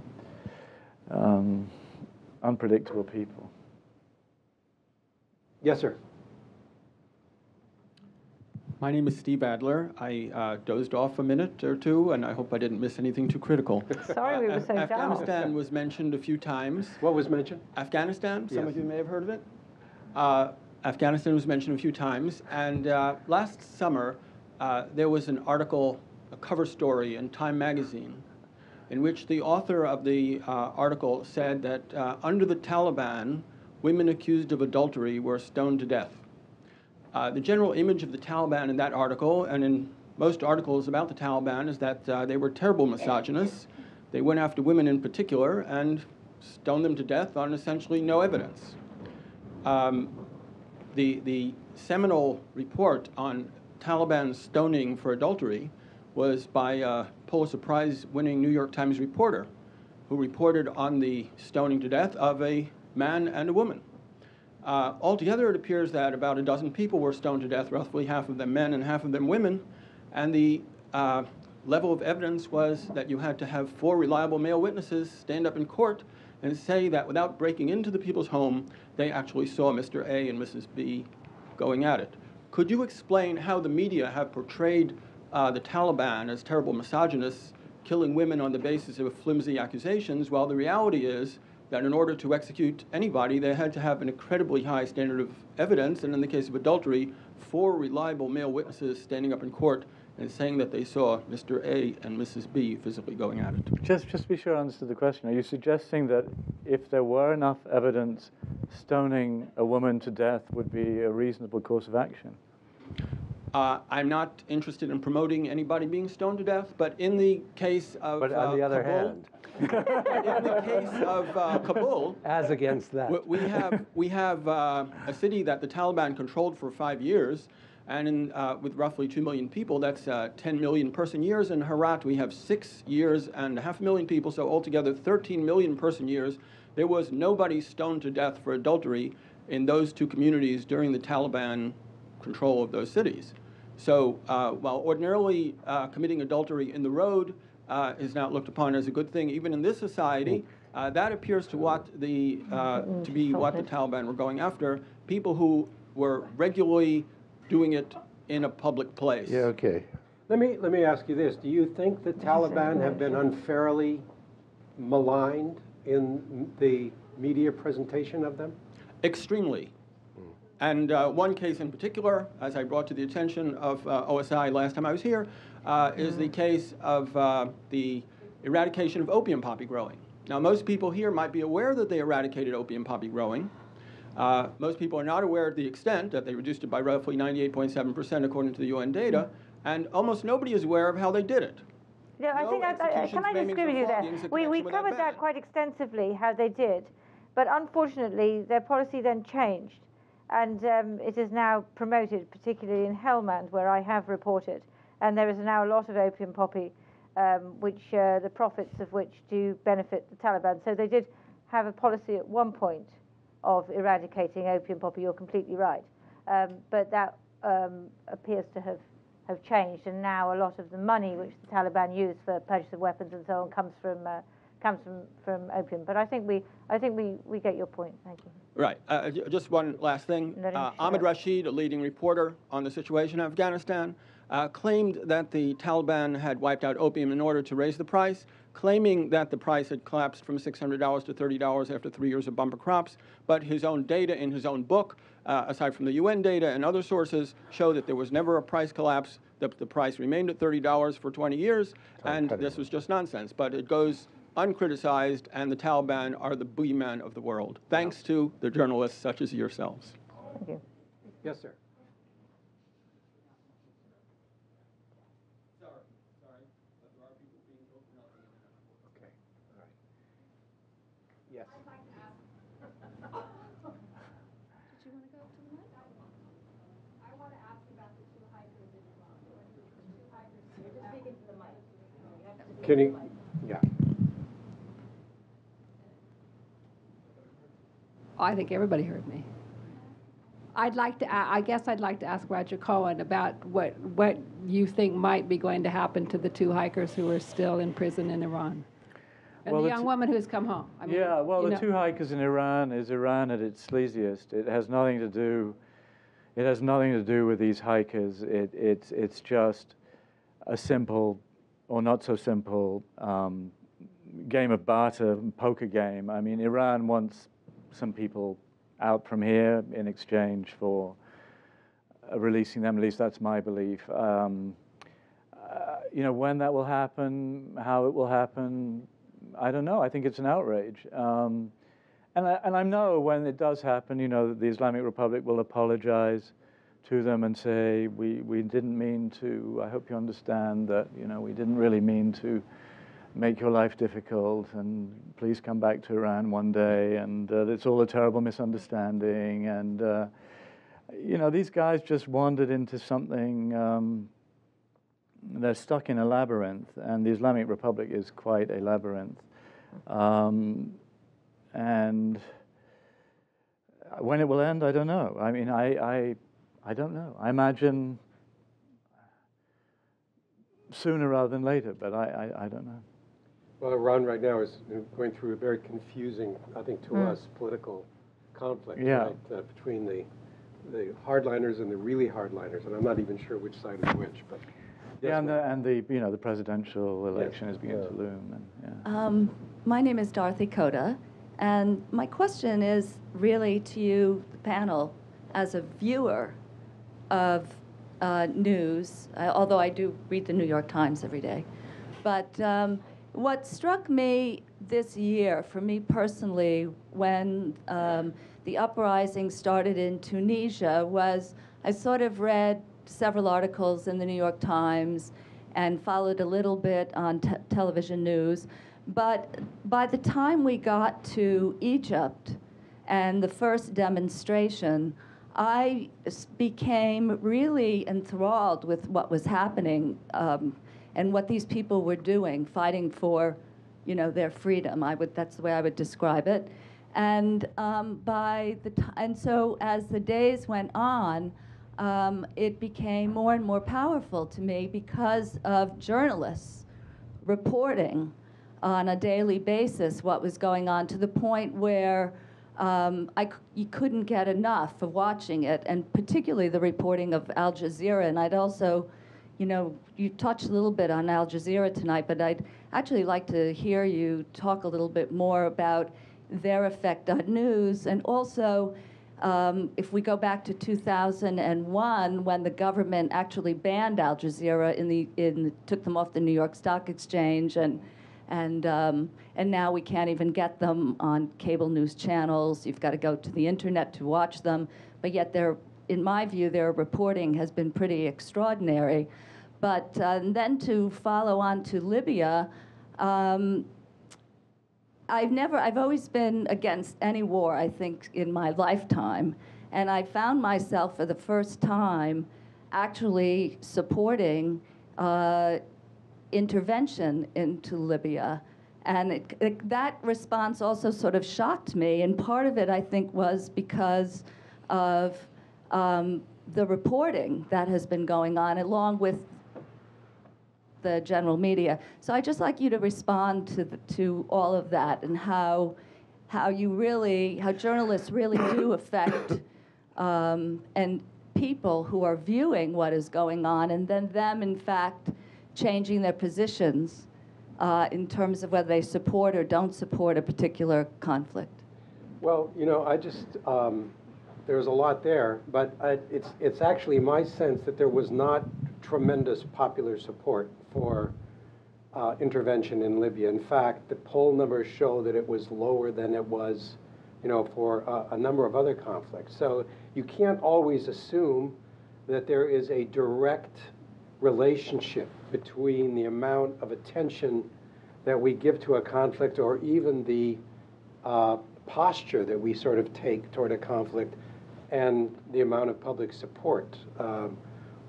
unpredictable people. Yes, sir. My name is Steve Adler. I dozed off a minute or two, and I hope I didn't miss anything too critical. Sorry we were so dull. Afghanistan was mentioned a few times. What was mentioned? Afghanistan, some Yes. of you may have heard of it. Afghanistan was mentioned a few times, and last summer there was an article, a cover story in Time magazine, in which the author of the article said that under the Taliban, women accused of adultery were stoned to death. The general image of the Taliban in that article, and in most articles about the Taliban, is that they were terrible misogynists. They went after women in particular and stoned them to death on essentially no evidence. The seminal report on Taliban stoning for adultery was by a Pulitzer Prize-winning New York Times reporter who reported on the stoning to death of a man and a woman. Altogether, it appears that about a dozen people were stoned to death, roughly half of them men and half of them women, and the level of evidence was that you had to have 4 reliable male witnesses stand up in court and say that without breaking into the people's home, they actually saw Mr. A and Mrs. B going at it. Could you explain how the media have portrayed the Taliban as terrible misogynists, killing women on the basis of flimsy accusations, while the reality is that in order to execute anybody, they had to have an incredibly high standard of evidence, and in the case of adultery, 4 reliable male witnesses standing up in court and saying that they saw Mr. A and Mrs. B physically going at it? Just to be sure I understood the question, are you suggesting that if there were enough evidence, stoning a woman to death would be a reasonable course of action? I'm not interested in promoting anybody being stoned to death, but in the case of But on the other Kabul, hand, in the case of Kabul, as against that. we have a city that the Taliban controlled for 5 years, and with roughly 2 million people, that's 10 million person years. In Herat, we have 6 years and 500,000 people, so altogether 13 million person years. There was nobody stoned to death for adultery in those 2 communities during the Taliban control of those cities. So while ordinarily committing adultery in the road is not looked upon as a good thing, even in this society, that appears to be what the Taliban were going after, people who were regularly doing it in a public place. Yeah, okay. Let me ask you this. Do you think the Taliban have been unfairly maligned in the media presentation of them? Extremely. And one case in particular, as I brought to the attention of OSI last time I was here, is the case of the eradication of opium poppy growing. Now, most people here might be aware that they eradicated opium poppy growing. Most people are not aware of the extent that they reduced it by roughly 98.7% according to the UN data, and almost nobody is aware of how they did it. Yeah, I think can I disagree with you there? We covered that quite extensively, how they did, but unfortunately their policy then changed, and it is now promoted, particularly in Helmand, where I have reported, and there is now a lot of opium poppy, which the profits of which do benefit the Taliban. So they did have a policy at one point of eradicating opium poppy. You're completely right, but that appears to have changed, and now a lot of the money which the Taliban use for purchase of weapons and so on comes from opium. But I think we get your point. Thank you. Right. Just one last thing. Ahmed Rashid, a leading reporter on the situation in Afghanistan, claimed that the Taliban had wiped out opium in order to raise the price, claiming that the price had collapsed from $600 to $30 after 3 years of bumper crops. But his own data in his own book, aside from the UN data and other sources, show that there was never a price collapse. The price remained at $30 for 20 years, and this was just nonsense. But it goes uncriticized, and the Taliban are the boogeyman of the world, thanks to the journalists such as yourselves. Thank you. Yes, sir. Sorry, but there are people being killed for nothing. Okay. All right. Yes. I'd like to Can you, yeah. I think everybody heard me. I guess I'd like to ask Roger Cohen about what you think might be going to happen to the 2 hikers who are still in prison in Iran. And Well, the young woman who's come home. I mean, yeah, well, you the know. 2 hikers in Iran is Iran at its sleaziest. It has nothing to do with these hikers. It's just a simple, or not so simple, game of barter, poker game. I mean, Iran wants some people out from here in exchange for releasing them. At least that's my belief. You know, when that will happen, how it will happen, I don't know. I think it's an outrage. And I know when it does happen, you know, the Islamic Republic will apologize to them and say, we didn't mean to, I hope you understand that, you know, we didn't really mean to make your life difficult, and please come back to Iran one day, and it's all a terrible misunderstanding. And, you know, these guys just wandered into something, they're stuck in a labyrinth, and the Islamic Republic is quite a labyrinth. And when it will end, I don't know. I mean, I don't know. I imagine sooner rather than later, but I don't know. Well, Iran right now is going through a very confusing, I think to us, political conflict, Yeah. right, between the hardliners and the really hardliners, and I'm not even sure which side is which, but yes, Yeah, and the you know, the presidential election is beginning Yeah. to loom. And, yeah. My name is Dorothy Coda, and my question is really to you, the panel, as a viewer of news, although I do read the New York Times every day. But what struck me this year, for me personally, when the uprising started in Tunisia, was I sort of read several articles in the New York Times and followed a little bit on television news. But by the time we got to Egypt and the first demonstration, I became really enthralled with what was happening and what these people were doing, fighting for, you know, their freedom. That's the way I would describe it. And and so as the days went on, it became more and more powerful to me because of journalists reporting on a daily basis what was going on, to the point where you couldn't get enough of watching it, and particularly the reporting of Al Jazeera. And I'd also, you know, you touched a little bit on Al Jazeera tonight, but I'd actually like to hear you talk a little bit more about their effect on news. And also, if we go back to 2001, when the government actually banned Al Jazeera, took them off the New York Stock Exchange, and now we can't even get them on cable news channels. You've got to go to the internet to watch them. But yet, in my view, their reporting has been pretty extraordinary. But then to follow on to Libya, I've always been against any war, I think, in my lifetime. And I found myself for the first time actually supporting intervention into Libya. And that response also sort of shocked me. And part of it, I think, was because of the reporting that has been going on, along with the general media. So I'd just like you to respond to all of that, and how journalists really do affect and people who are viewing what is going on, and then them, in fact, changing their positions in terms of whether they support or don't support a particular conflict. Well, you know, there's a lot there, but it's actually my sense that there was not tremendous popular support for intervention in Libya. In fact, the poll numbers show that it was lower than it was, you know, for a number of other conflicts. So you can't always assume that there is a direct relationship between the amount of attention that we give to a conflict, or even the posture that we sort of take toward a conflict, and the amount of public support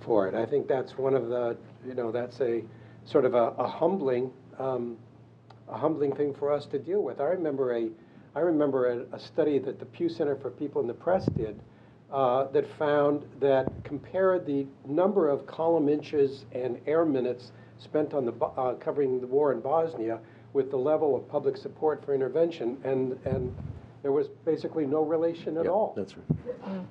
for it. I think that's one of the, you know, that's a sort of a humbling a humbling thing for us to deal with. I remember a study that the Pew Center for People in the Press did that found that compared the number of column inches and air minutes spent on covering the war in Bosnia with the level of public support for intervention, and there was basically no relation at all. That's right.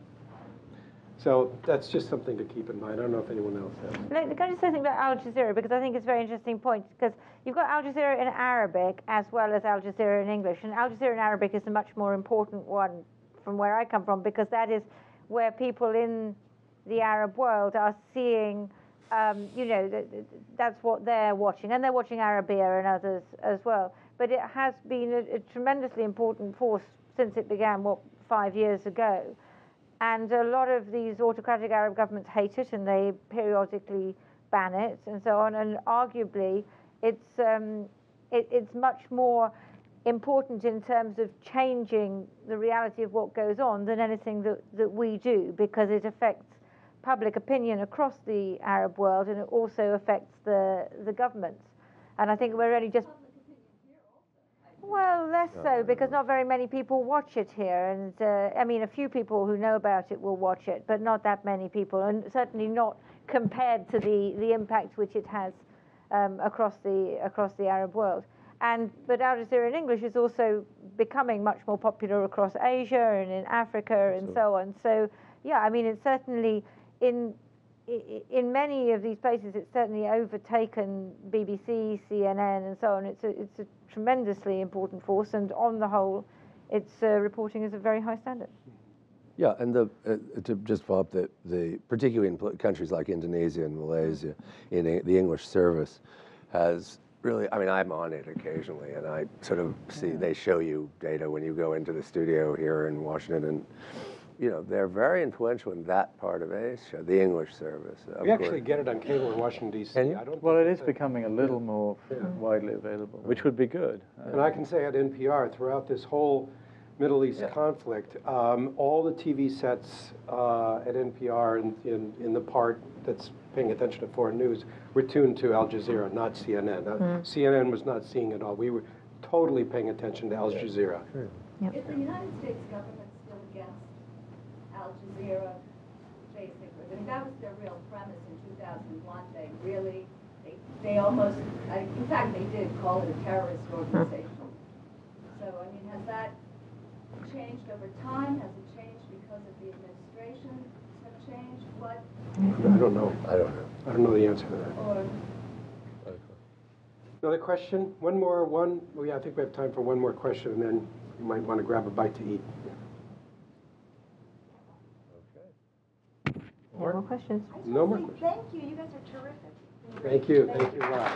So that's just something to keep in mind. I don't know if anyone else has. Can I just say something about Al Jazeera, because I think it's a very interesting point, because you've got Al Jazeera in Arabic as well as Al Jazeera in English, and Al Jazeera in Arabic is a much more important one from where I come from, because that is where people in the Arab world are seeing, that's what they're watching, and they're watching Arabia and others as well. But it has been a tremendously important force since it began, 5 years ago. And a lot of these autocratic Arab governments hate it, and they periodically ban it, and so on. And arguably, it's much more important in terms of changing the reality of what goes on than anything that we do, because it affects public opinion across the Arab world, and it also affects the governments. And I think we're only just... Well, less so, because not very many people watch it here. And I mean, a few people who know about it will watch it, but not that many people, and certainly not compared to the impact which it has across the Arab world. But Al Jazeera in English is also becoming much more popular across Asia and in Africa and so on. So, yeah, I mean, it's certainly in many of these places, it's certainly overtaken BBC, CNN, and so on. It's a tremendously important force, and on the whole, its reporting is a very high standard. Yeah, and to just follow up, particularly in countries like Indonesia and Malaysia, in the English service has really, I mean, I'm on it occasionally, and I sort of see, they show you data when you go into the studio here in Washington, and they're very influential in that part of Asia, the English service. We actually get it on cable in Washington, D.C. Well, it is becoming a little more widely available, which would be good. And I can say at NPR, throughout this whole Middle East conflict, all the TV sets at NPR in the part that's paying attention to foreign news were tuned to Al Jazeera, not CNN. CNN was not seeing it all. We were totally paying attention to Al Jazeera. If the United States government still against Al Jazeera, basically, I mean, that was their real premise in 2001. They almost, in fact, they did call it a terrorist organization. So, I mean, has that changed over time? Has it changed because of the administration have changed? What? I don't know. I don't know the answer to that. Another question? One more. I think we have time for one more question, and then you might want to grab a bite to eat. No more questions. No more questions. Thank you. You guys are terrific. Thank you. Thank you a lot.